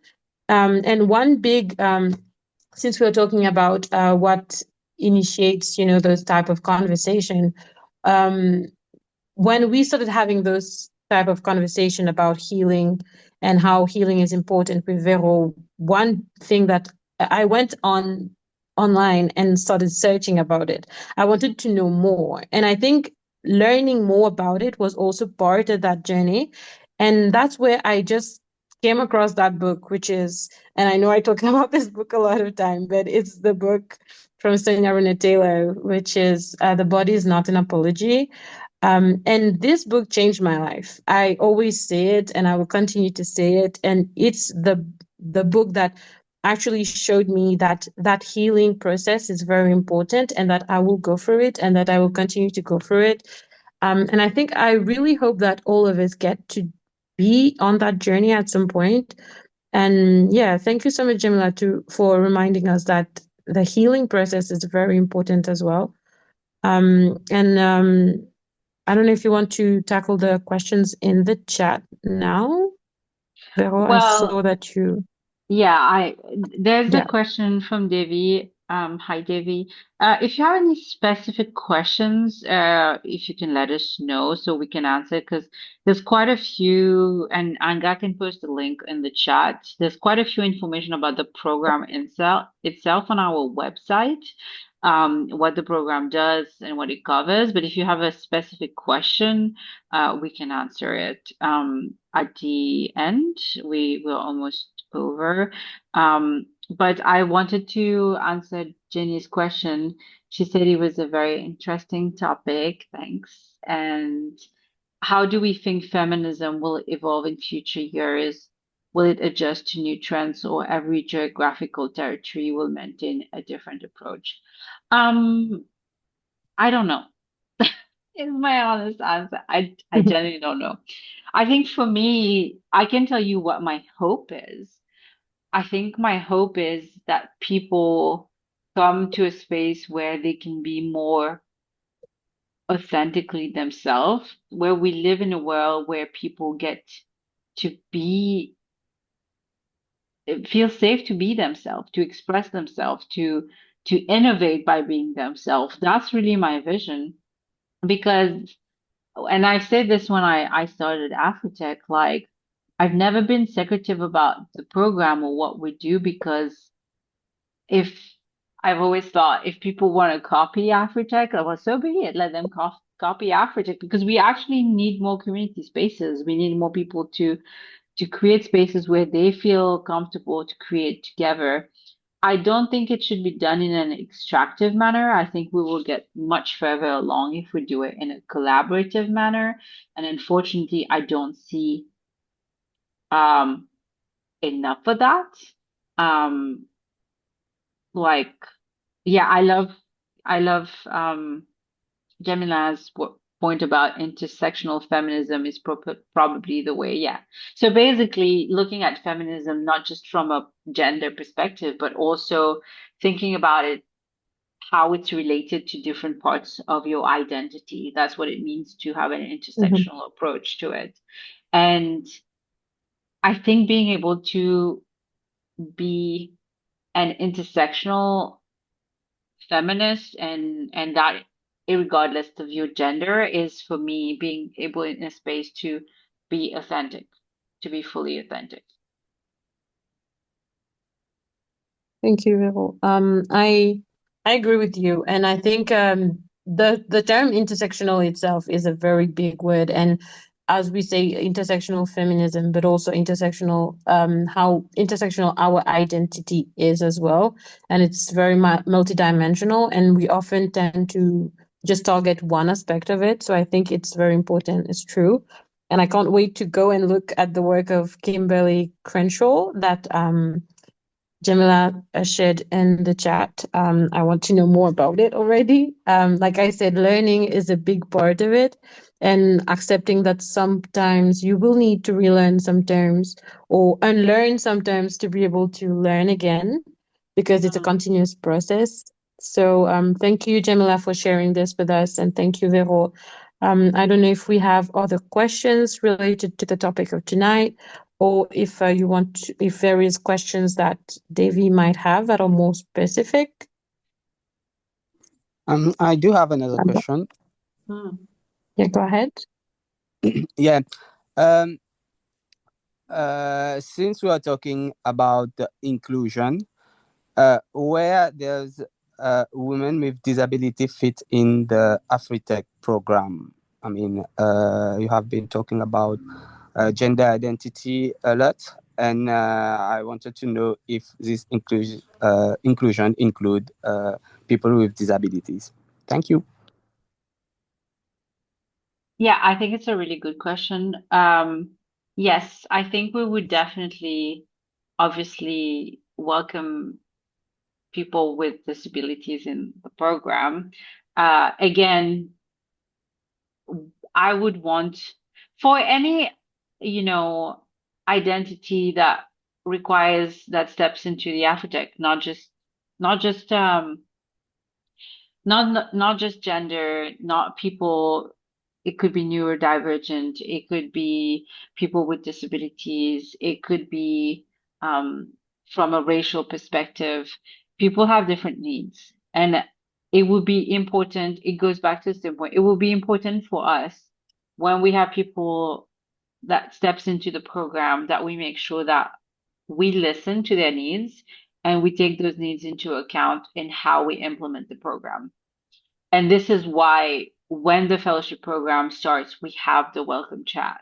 And one big since we're talking about what initiates, those type of conversation, um, when we started having those type of conversation about healing and how healing is important with Vero, one thing that I went online and started searching about it. I wanted to know more. And I think learning more about it was also part of that journey. And that's where I just came across that book, which is, and I know I talk about this book a lot of time, but it's the book from Sonia Renee Taylor, which is The Body is Not an Apology. And this book changed my life. I always say it and I will continue to say it. And it's the book that actually showed me that that healing process is very important, and that I will go through it, and that I will continue to go through it. And I think I really hope that all of us get to be on that journey at some point. And yeah, thank you so much, Jamila, for reminding us that the healing process is very important as well. And I don't know if you want to tackle the questions in the chat now. Vero, I saw Well, that you, yeah, there's a yeah. question from Devi. Hi Devi. If you have any specific questions, if you can let us know so we can answer, because there's quite a few, and Anga can post a link in the chat. There's quite a few information about the program itself on our website, what the program does and what it covers. But if you have a specific question, we can answer it at the end. We're almost over. But I wanted to answer Jenny's question. She said it was a very interesting topic. Thanks. And how do we think feminism will evolve in future years? Will it adjust to new trends, or every geographical territory will maintain a different approach? Um, I don't know. Is my honest answer. I genuinely don't know. I think for me, I can tell you what my hope is. I think my hope is that people come to a space where they can be more authentically themselves, where we live in a world where people get to feel safe to be themselves, to express themselves, to innovate by being themselves. That's really my vision. Because, and I said this when I started AfriTech, like I've never been secretive about the program or what we do, because if I've always thought if people want to copy AfriTech, well, so be it. Let them copy AfriTech, because we actually need more community spaces. We need more people to create spaces where they feel comfortable to create together. I don't think it should be done in an extractive manner. I think we will get much further along if we do it in a collaborative manner. And unfortunately, I don't see um, enough of that. Um, like, yeah, I love Gemila's point about intersectional feminism is probably the way. Yeah. So basically, looking at feminism not just from a gender perspective, but also thinking about it, how it's related to different parts of your identity. That's what it means to have an Mhm. intersectional approach to it. And I think being able to be an intersectional feminist, and that regardless of your gender, is for me being able in a space to be authentic, to be fully authentic. Thank you, Vero. I agree with you, and I think the term intersectional itself is a very big word, and as we say, intersectional feminism, but also intersectional, how intersectional our identity is as well, and it's very multidimensional, and we often tend to just target one aspect of it. So I think it's very important. It's true, and I can't wait to go and look at the work of Kimberly Crenshaw that Jamila shared in the chat. I want to know more about it already. Like I said, learning is a big part of it, and accepting that sometimes you will need to relearn some terms or unlearn sometimes to be able to learn again, because it's a continuous process. So thank you, Jamila, for sharing this with us, and thank you, Vero. I don't know if we have other questions related to the topic of tonight, or if you want to, if there is questions that Davy might have that are more specific. I do have another question. Yeah, go ahead. Yeah. Since we are talking about the inclusion, where does women with disability fit in the AfriTech program? I mean, you have been talking about gender identity a lot, and I wanted to know if this inclusion include people with disabilities. Thank you. Yeah, I think it's a really good question. Yes, I think we would definitely, obviously, welcome people with disabilities in the program. Again, I would want for any, identity that requires that steps into the AfriTech, not just not just gender, not people. It could be neurodivergent. It could be people with disabilities. It could be from a racial perspective. People have different needs, and it would be important. It goes back to the same point. It will be important for us when we have people that steps into the program that we make sure that we listen to their needs and we take those needs into account in how we implement the program. And this is why when the fellowship program starts, we have the welcome chat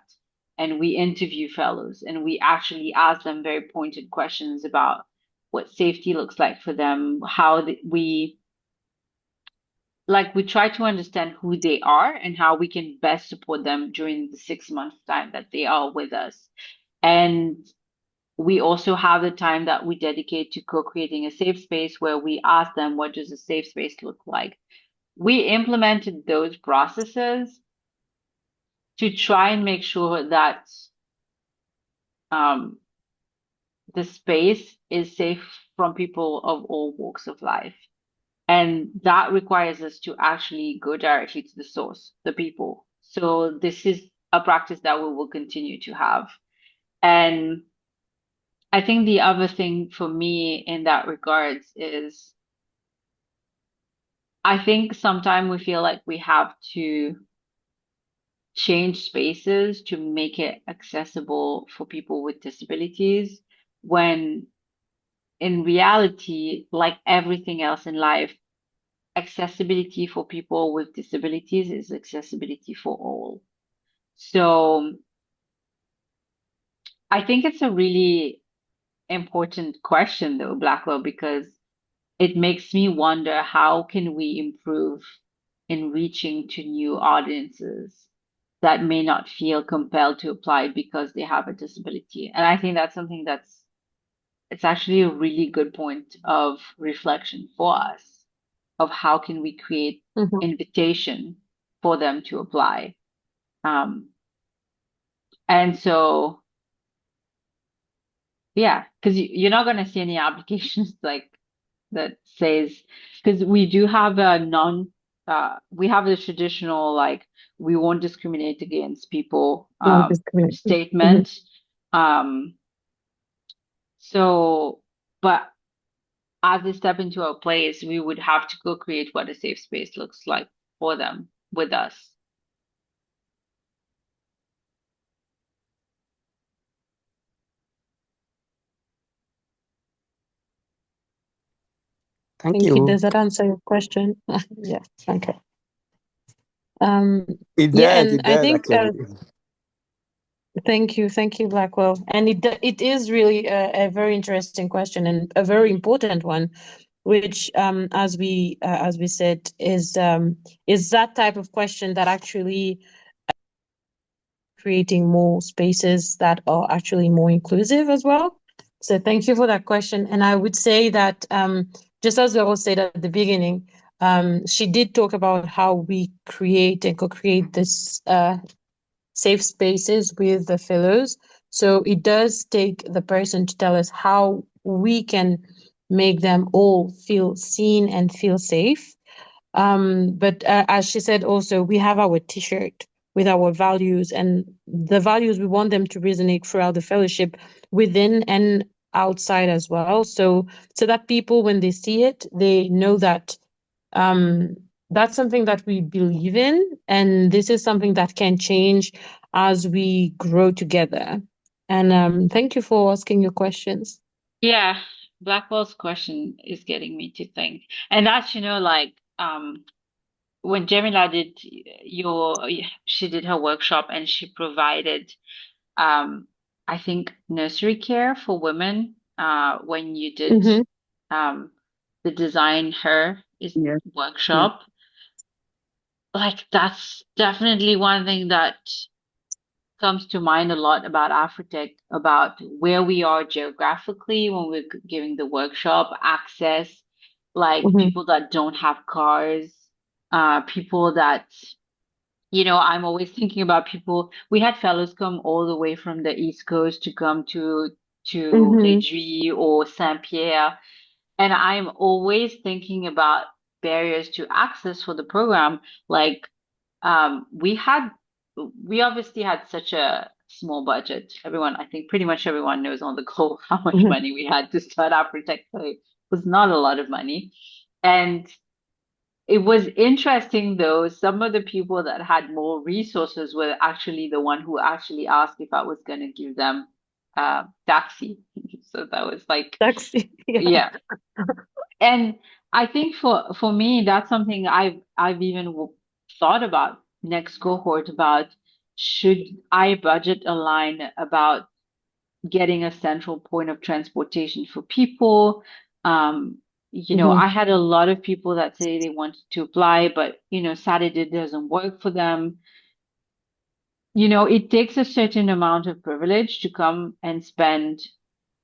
and we interview fellows and we actually ask them very pointed questions about what safety looks like for them, how we try to understand who they are and how we can best support them during the 6 months time that they are with us. And we also have the time that we dedicate to co-creating a safe space where we ask them, what does a safe space look like? We implemented those processes to try and make sure that the space is safe from people of all walks of life. And that requires us to actually go directly to the source, the people. So this is a practice that we will continue to have. And I think the other thing for me in that regards is I think sometimes we feel like we have to change spaces to make it accessible for people with disabilities, when in reality, like everything else in life, accessibility for people with disabilities is accessibility for all. So I think it's a really important question though, Blackwell, because it makes me wonder, how can we improve in reaching to new audiences that may not feel compelled to apply because they have a disability? And I think that's something it's actually a really good point of reflection for us, of how can we create invitation for them to apply. And so, yeah, because you're not going to see any applications like that says, because we do have we have the traditional, like, we won't discriminate against people statement. So, but as they step into our place, we would have to go create what a safe space looks like for them with us. Thank you. Does that answer your question? Yeah, okay. It Yeah, does. and It I does think actually. thank you, Blackwell. And it is really a very interesting question and a very important one, which, as we said, is that type of question that actually creating more spaces that are actually more inclusive as well. So thank you for that question. And I would say that just as Vero said at the beginning, she did talk about how we create and co-create this safe spaces with the fellows. So it does take the person to tell us how we can make them all feel seen and feel safe. But as she said, also, we have our T-shirt with our values, and the values we want them to resonate throughout the fellowship within and outside as well. So that people, when they see it, they know that um, that's something that we believe in, and this is something that can change as we grow together. And thank you for asking your questions. Yeah, Blackwell's question is getting me to think. And that's, like when Jamila did she did her workshop and she provided I think nursery care for women when you did Mm-hmm. um the Design Her is Yeah. workshop. Like that's definitely one thing that comes to mind a lot about AfriTech, about where we are geographically when we're giving the workshop, access, like Mm-hmm. people that don't have cars, people that, I'm always thinking about people. We had fellows come all the way from the East Coast to come to Mm-hmm. Lejuy or Saint-Pierre, and I'm always thinking about barriers to access for the program. Like, we had, we obviously had such a small budget. I think pretty much everyone knows on the call how much Mm-hmm. money we had to start AfriTech. So it was not a lot of money. And it was interesting though, some of the people that had more resources were actually the one who actually asked if I was going to give them taxi. So that was like, Taxi. Yeah. yeah. And I think for me, that's something I've even thought about next cohort about should I budget align about getting a central point of transportation for people. Um, Mm-hmm. I had a lot of people that say they wanted to apply, but Saturday doesn't work for them. It takes a certain amount of privilege to come and spend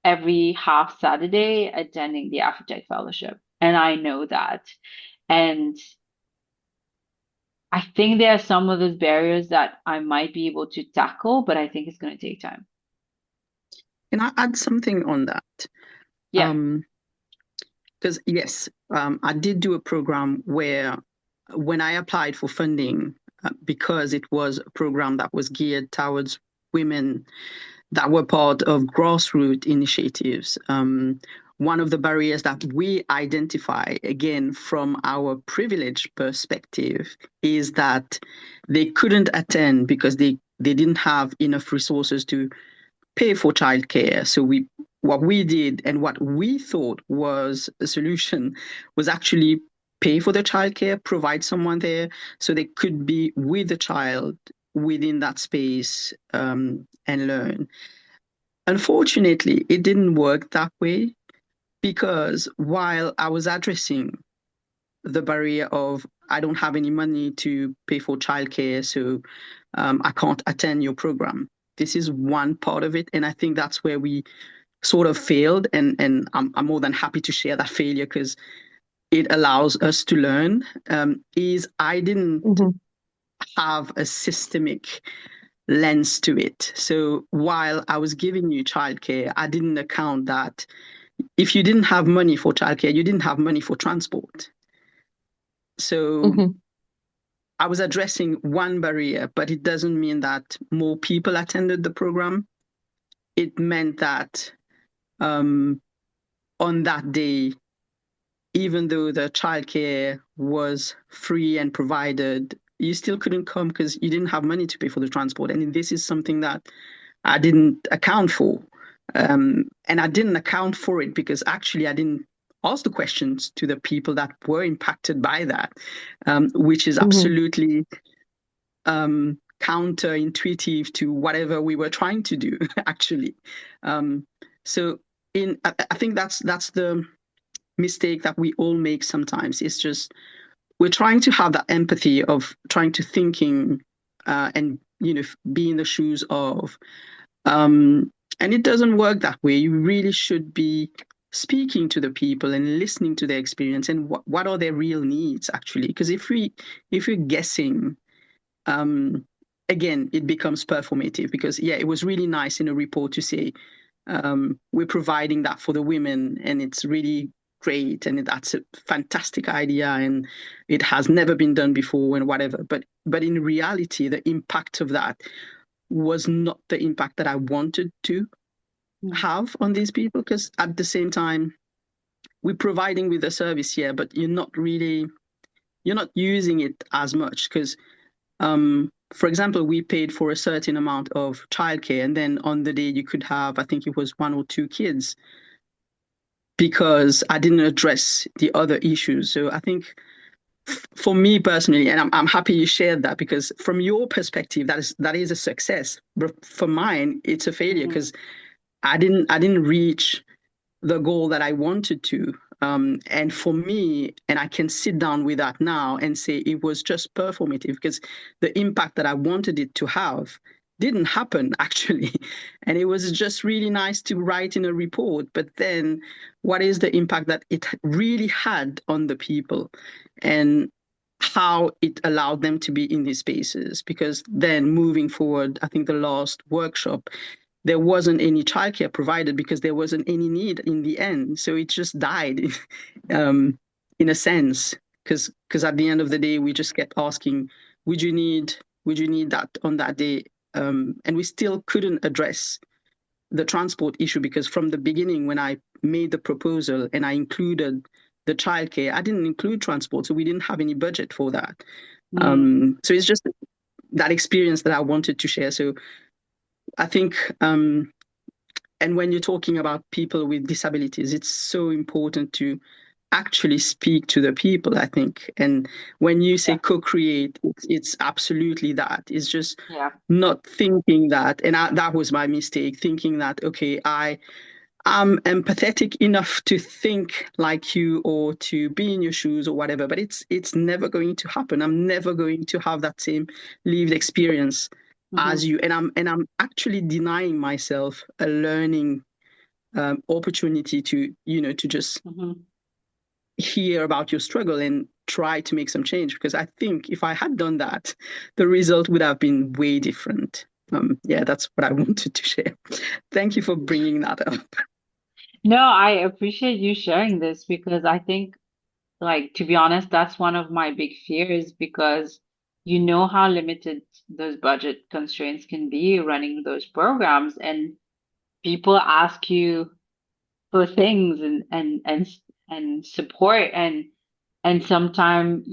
every half Saturday attending the AfriTech Fellowship. And I know that. And I think there are some of those barriers that I might be able to tackle, but I think it's going to take time. Can I add something on that? Yeah. Because yes, I did do a program where when I applied for funding, because it was a program that was geared towards women that were part of grassroots initiatives. One of the barriers that we identify, again, from our privileged perspective, is that they couldn't attend because they didn't have enough resources to pay for childcare. So what we did and what we thought was a solution was actually pay for the childcare, provide someone there so they could be with the child within that space and learn. Unfortunately, it didn't work that way because while I was addressing the barrier of I don't have any money to pay for childcare, so I can't attend your program. This is one part of it, and I think that's where we sort of failed. And I'm more than happy to share that failure because it allows us to learn. Is I didn't Mm-hmm. have a systemic lens to it. So while I was giving you childcare, I didn't account that if you didn't have money for childcare, you didn't have money for transport. So Mm-hmm. I was addressing one barrier, but it doesn't mean that more people attended the program. It meant that on that day, even though the childcare was free and provided, you still couldn't come because you didn't have money to pay for the transport. And this is something that I didn't account for. And I didn't account for it because actually I didn't ask the questions to the people that were impacted by that, which is Mm-hmm. absolutely counterintuitive to whatever we were trying to do, actually. So I think that's the mistake that we all make sometimes. It's just we're trying to have that empathy of trying to thinking and be in the shoes of, and it doesn't work that way. You really should be speaking to the people and listening to their experience and what are their real needs, actually. Because if we're guessing, again, it becomes performative. Because it was really nice in a report to say we're providing that for the women, and it's really great, and that's a fantastic idea, and it has never been done before, and whatever. But in reality, the impact of that was not the impact that I wanted to have on these people. Because at the same time, we're providing with a service here, but you're not using it as much. Because for example, we paid for a certain amount of childcare, and then on the day you could have, I think it was 1 or 2 kids, because I didn't address the other issues. So I think for me personally, and I'm happy you shared that, because from your perspective, that is a success. But for mine, it's a failure, because I didn't reach the goal that I wanted to. And for me, and I can sit down with that now and say it was just performative, because the impact that I wanted it to have didn't happen, actually. And it was just really nice to write in a report. But then what is the impact that it really had on the people, and how it allowed them to be in these spaces? Because then moving forward, I think the last workshop, there wasn't any childcare provided because there wasn't any need in the end. So it just died in a sense, because at the end of the day, we just kept asking, would you need that on that day? And we still couldn't address the transport issue, because from the beginning, when I made the proposal and I included the childcare, I didn't include transport. So we didn't have any budget for that. So it's just that experience that I wanted to share. So I think, and when you're talking about people with disabilities, it's so important to actually speak to the people, I think. And when you say co-create, it's absolutely that. It's just not thinking that, and that was my mistake, thinking that, okay, I'm empathetic enough to think like you or to be in your shoes or whatever, but it's never going to happen. I'm never going to have that same lived experience as you, and I'm actually denying myself a learning opportunity to just hear about your struggle and try to make some change. Because I think if I had done that, the result would have been way different. That's what I wanted to share. Thank you for bringing that up. No, I appreciate you sharing this, because I think, like, to be honest, that's one of my big fears, because you know how limited those budget constraints can be running those programs, and people ask you for things and support, and sometimes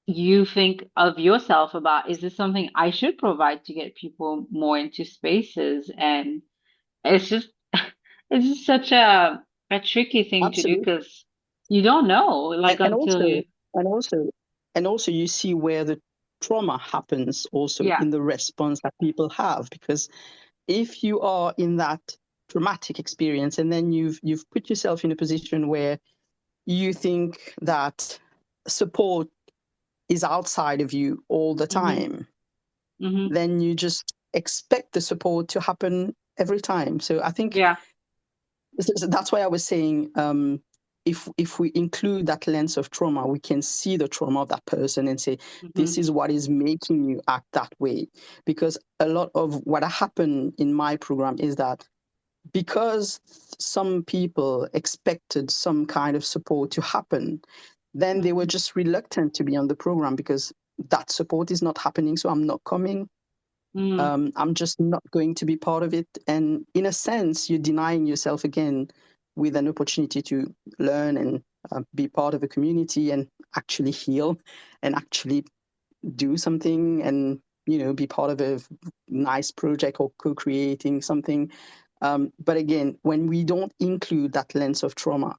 you think of yourself about, is this something I should provide to get people more into spaces? And it's just it's just such a tricky thing to do, Absolutely. because you don't know, like, And until you. also you see where the trauma happens also in the response that people have. Because if you are in that traumatic experience, and then you've put yourself in a position where you think that support is outside of you all the time, then you just expect the support to happen every time. So I think that's why I was saying, if we include that lens of trauma, we can see the trauma of that person and say, this is what is making you act that way. Because a lot of what happened in my program is that because some people expected some kind of support to happen, then they were just reluctant to be on the program, because that support is not happening. So I'm not coming. I'm just not going to be part of it. And in a sense, you're denying yourself again with an opportunity to learn and be part of a community and actually heal and actually do something and, be part of a nice project or co-creating something. But again, when we don't include that lens of trauma,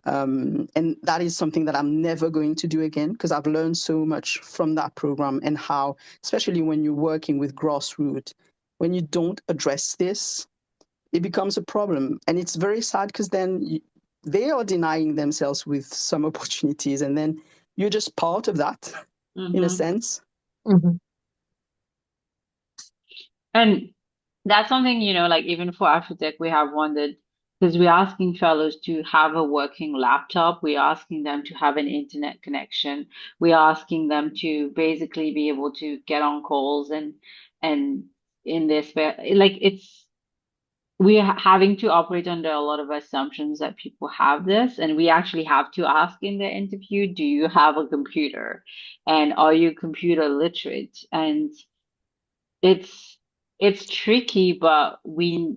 And that is something that I'm never going to do again, because I've learned so much from that program, and how, especially when you're working with grassroots, when you don't address this, it becomes a problem. And it's very sad, because then they are denying themselves with some opportunities, and then you're just part of that in a sense. Mhm. And that's something, like even for AfriTech, we have wondered because we're asking fellows to have a working laptop, we're asking them to have an internet connection, we're asking them to basically be able to get on calls and in this like we're having to operate under a lot of assumptions that people have this, and we actually have to ask in the interview, do you have a computer? And are you computer literate? And it's it's tricky, but we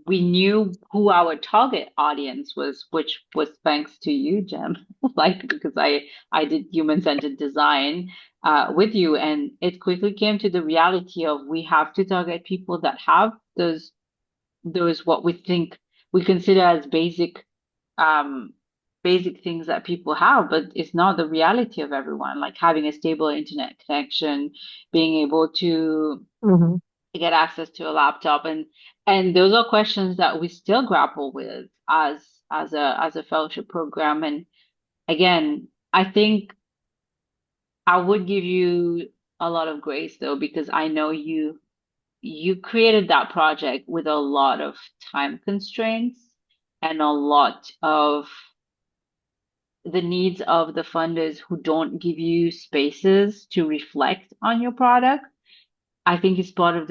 knew who our target audience was, which was thanks to you, Jem. Like because I did human-centered design with you, and it quickly came to the reality of we have to target people that have those what we think we consider as um basic things that people have, but it's not the reality of everyone. Like having a stable internet connection, being able to Mhm. get access to a laptop, and those are questions that we still grapple with as a fellowship program. And again, I think I would give you a lot of grace though, because I know you created that project with a lot of time constraints and a lot of the needs of the funders who don't give you spaces to reflect on your product. I think it's part of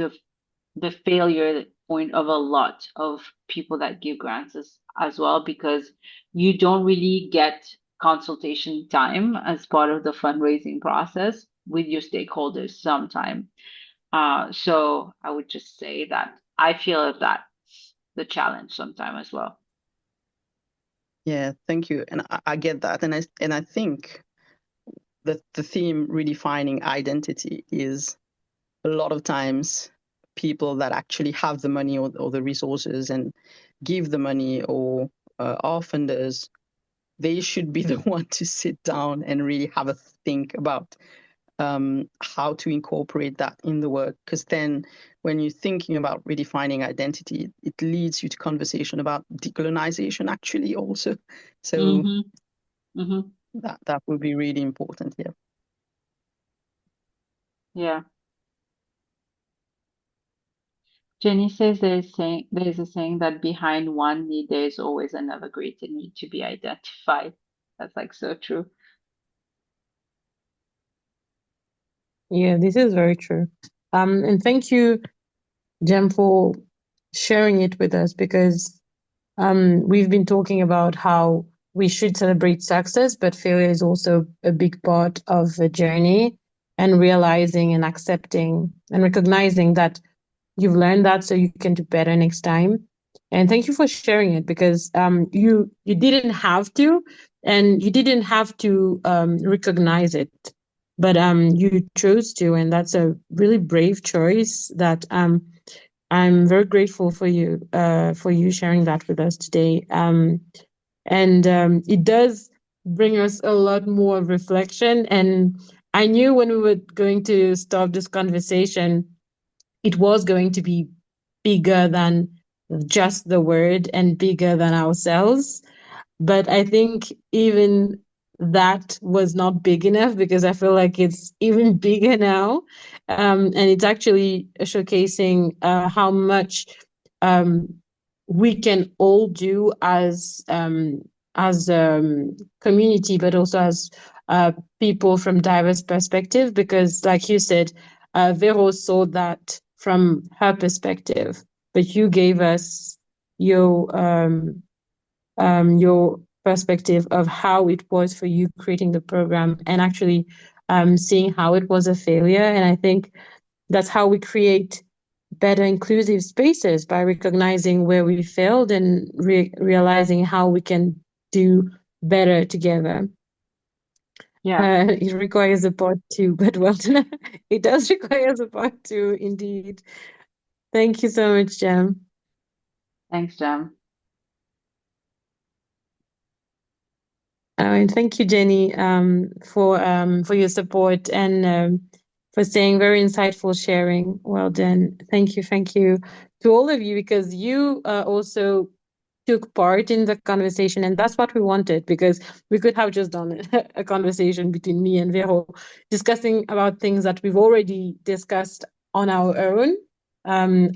the failure point of a lot of people that give grants as well, because you don't really get consultation time as part of the fundraising process with your stakeholders sometime. So I would just say that I feel that's the challenge sometime as well. Yeah, thank you. And I get that. And I think that the theme redefining identity is a lot of times people that actually have the money or the resources and give the money, or are funders, they should be the one to sit down and really have a think about how to incorporate that in the work. Because then when you're thinking about redefining identity, it leads you to conversation about decolonization actually also. So that would be really important here. Yeah. Jenny says there's a saying that behind one need there is always another greater need to be identified. That's like so true. Yeah, this is very true. And thank you, Jem, for sharing it with us, because we've been talking about how we should celebrate success, but failure is also a big part of the journey, and realizing and accepting and recognizing that you've learned that so you can do better next time. And thank you for sharing it, because you didn't have to, and you didn't have to recognize it, but you chose to, and that's a really brave choice that I'm very grateful for you sharing that with us today. And it does bring us a lot more reflection. And I knew when we were going to start this conversation, it was going to be bigger than just the word and bigger than ourselves. But I think even that was not big enough, because I feel like it's even bigger now. And it's actually showcasing how much um, we can all do as community, but also as people from diverse perspective. Because, like you said, Vero saw that from her perspective, but you gave us your perspective of how it was for you creating the program, and actually seeing how it was a failure. And I think that's how we create better inclusive spaces, by recognizing where we failed and realizing how we can do better together. Yeah. It requires a part two, but well, it does require a part two indeed. Thank you so much, Jem. Thanks, Jem. And thank you, Jenny, for your support and for saying very insightful sharing. Well done. Thank you to all of you, because you also took part in the conversation, and that's what we wanted, because we could have just done a conversation between me and Vero discussing about things that we've already discussed on our own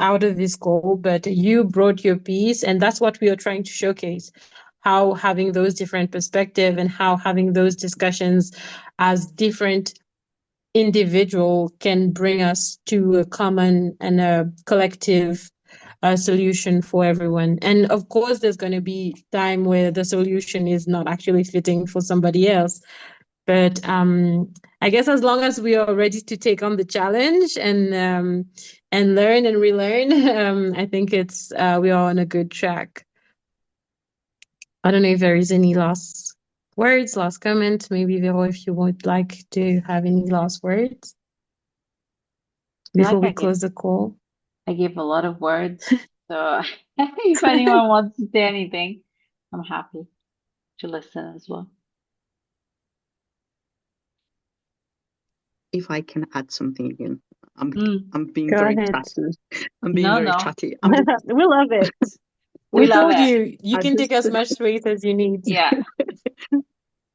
out of this call, but you brought your piece, and that's what we are trying to showcase, how having those different perspectives and how having those discussions as different individual can bring us to a common and a collective solution for everyone. And of course, there's going to be time where the solution is not actually fitting for somebody else. But I guess as long as we are ready to take on the challenge and learn and relearn, I think it's we are on a good track. I don't know if there is any last words, last comment. Maybe Vero, if you would like to have any last words before we close the call. I gave a lot of words, so if anyone wants to say anything, I'm happy to listen as well. If I can add something again, I'm being Go very ahead. chatty. I'm being very chatty. We love it. We love told it. you can take as much space as you need. Yeah.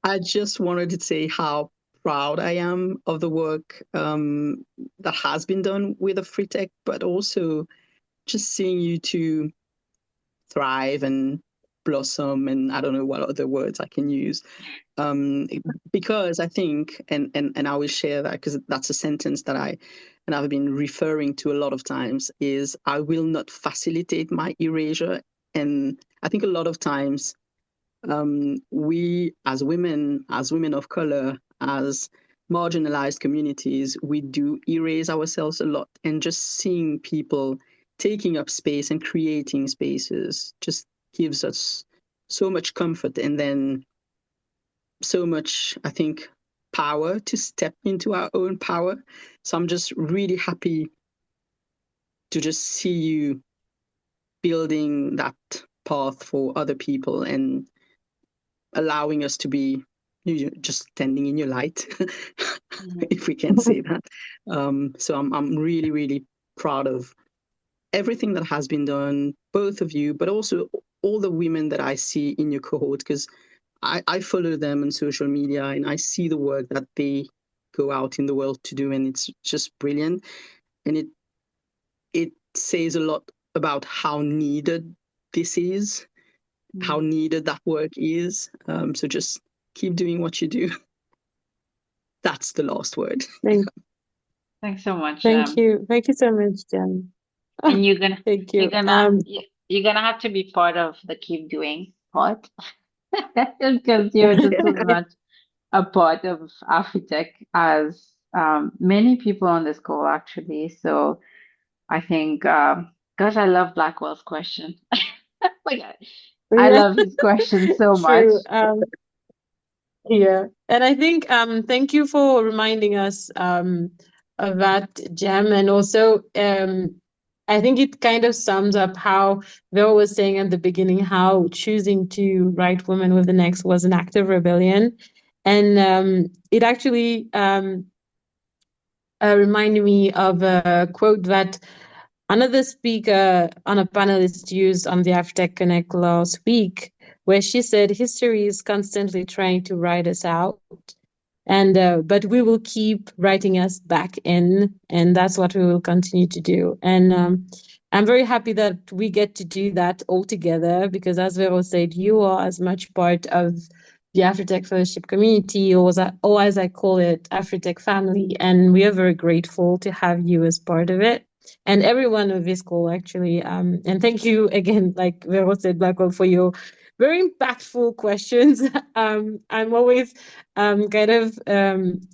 I just wanted to say how proud I am of the work that has been done with AfriTech, but also just seeing you two thrive and blossom, and I don't know what other words I can use. Because I think, and I will share that because that's a sentence that I've been referring to a lot of times, is I will not facilitate my erasure. And I think a lot of times we as women of color, as marginalized communities, we do erase ourselves a lot, and just seeing people taking up space and creating spaces just gives us so much comfort, and then so much, I think, power to step into our own power. So I'm just really happy to just see you building that path for other people and allowing us to be just standing in your light, if we can say that. So I'm really, really proud of everything that has been done, both of you, but also all the women that I see in your cohort, because I follow them on social media and I see the work that they go out in the world to do, and it's just brilliant. And it says a lot about how needed this is, how needed that work is. So just keep doing what you do. That's the last word. Thanks so much. Thank you so much, Jen. And you're gonna thank you. You're gonna have to be part of the keep doing part because you're just as much a part of AfriTech as many people on this call actually. So I think, gosh, I love Blackwell's question. Like I love his question so much. Yeah, and I think thank you for reminding us of that, Jem, and also I think it kind of sums up how Vero was saying at the beginning, how choosing to write Women with an X was an act of rebellion, and it actually reminded me of a quote that another speaker on a panelist used on the AfriTech Connect last week, where she said, history is constantly trying to write us out, and but we will keep writing us back in, and that's what we will continue to do. And I'm very happy that we get to do that all together, because as Vero said, you are as much part of the AfriTech Fellowship community, or as I call it, AfriTech family, and we are very grateful to have you as part of it. And everyone of this call, actually. And thank you again, like Vero said, Blackwell, for your very impactful questions. I'm always kind of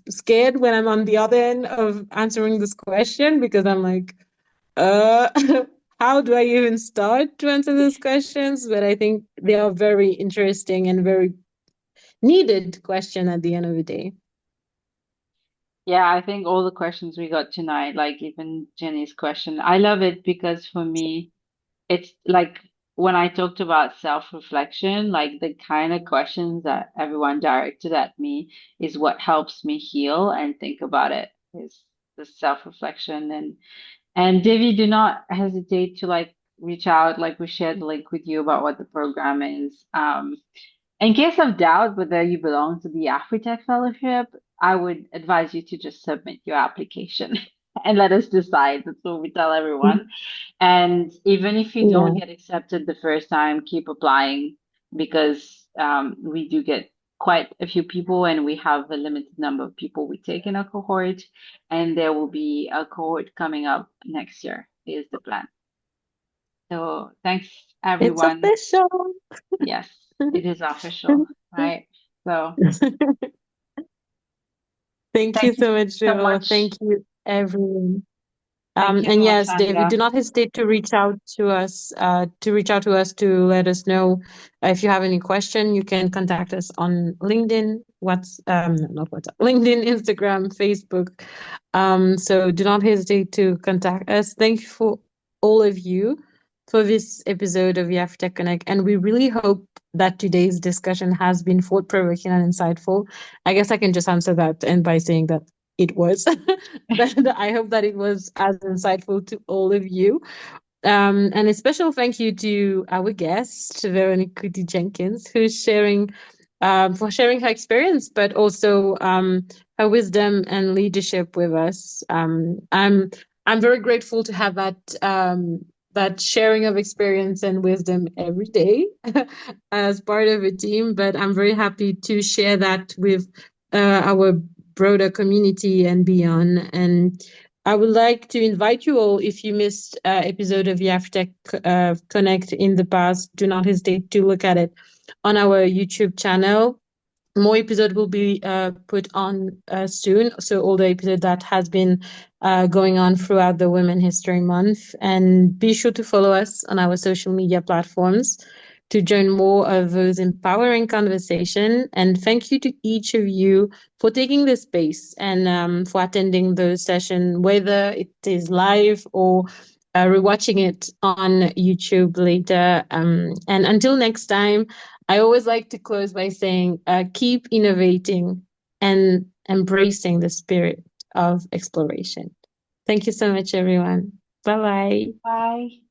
scared when I'm on the other end of answering this question, because I'm like, how do I even start to answer these questions? But I think they are very interesting and very needed question at the end of the day. Yeah, I think all the questions we got tonight, like even Jenny's question, I love it because for me, it's like when I talked about self-reflection, like the kind of questions that everyone directed at me is what helps me heal and think about it, is the self-reflection. And Devi, do not hesitate to like reach out, like we shared the link with you about what the program is. In case of doubt whether you belong to the AfriTech Fellowship, I would advise you to just submit your application and let us decide. That's what we tell everyone. And even if you don't Yeah. get accepted the first time, keep applying because we do get quite a few people and we have a limited number of people we take in a cohort. And there will be a cohort coming up next year, is the plan. So thanks, It's everyone. official. Yes, it is official, right? So Thank you thank you so much, so Vero. much. Thank you, everyone. Thank you so And much, yes, David, Anga. do not hesitate to reach out to us, to let us know if you have any question. You can contact us on LinkedIn, not WhatsApp, LinkedIn, Instagram, Facebook. So do not hesitate to contact us. Thank you for all of you for this episode of the AfriTech Connect, and we really hope that today's discussion has been thought-provoking and insightful. I guess I can just answer that and by saying that it was. But I hope that it was as insightful to all of you. And a special thank you to our guest, Véronique Couttee-Jenkins, who's for sharing her experience, but also her wisdom and leadership with us. I'm very grateful to have that sharing of experience and wisdom every day as part of a team. But I'm very happy to share that with our broader community and beyond. And I would like to invite you all, if you missed episode of the AfriTech Connect in the past, do not hesitate to look at it on our YouTube channel. More episode will be put on soon. So all the episode that has been going on throughout the Women History Month. And be sure to follow us on our social media platforms to join more of those empowering conversation. And thank you to each of you for taking the space and for attending the session, whether it is live or rewatching it on YouTube later. And until next time, I always like to close by saying, keep innovating and embracing the spirit of exploration. Thank you so much, everyone. Bye-bye. Bye.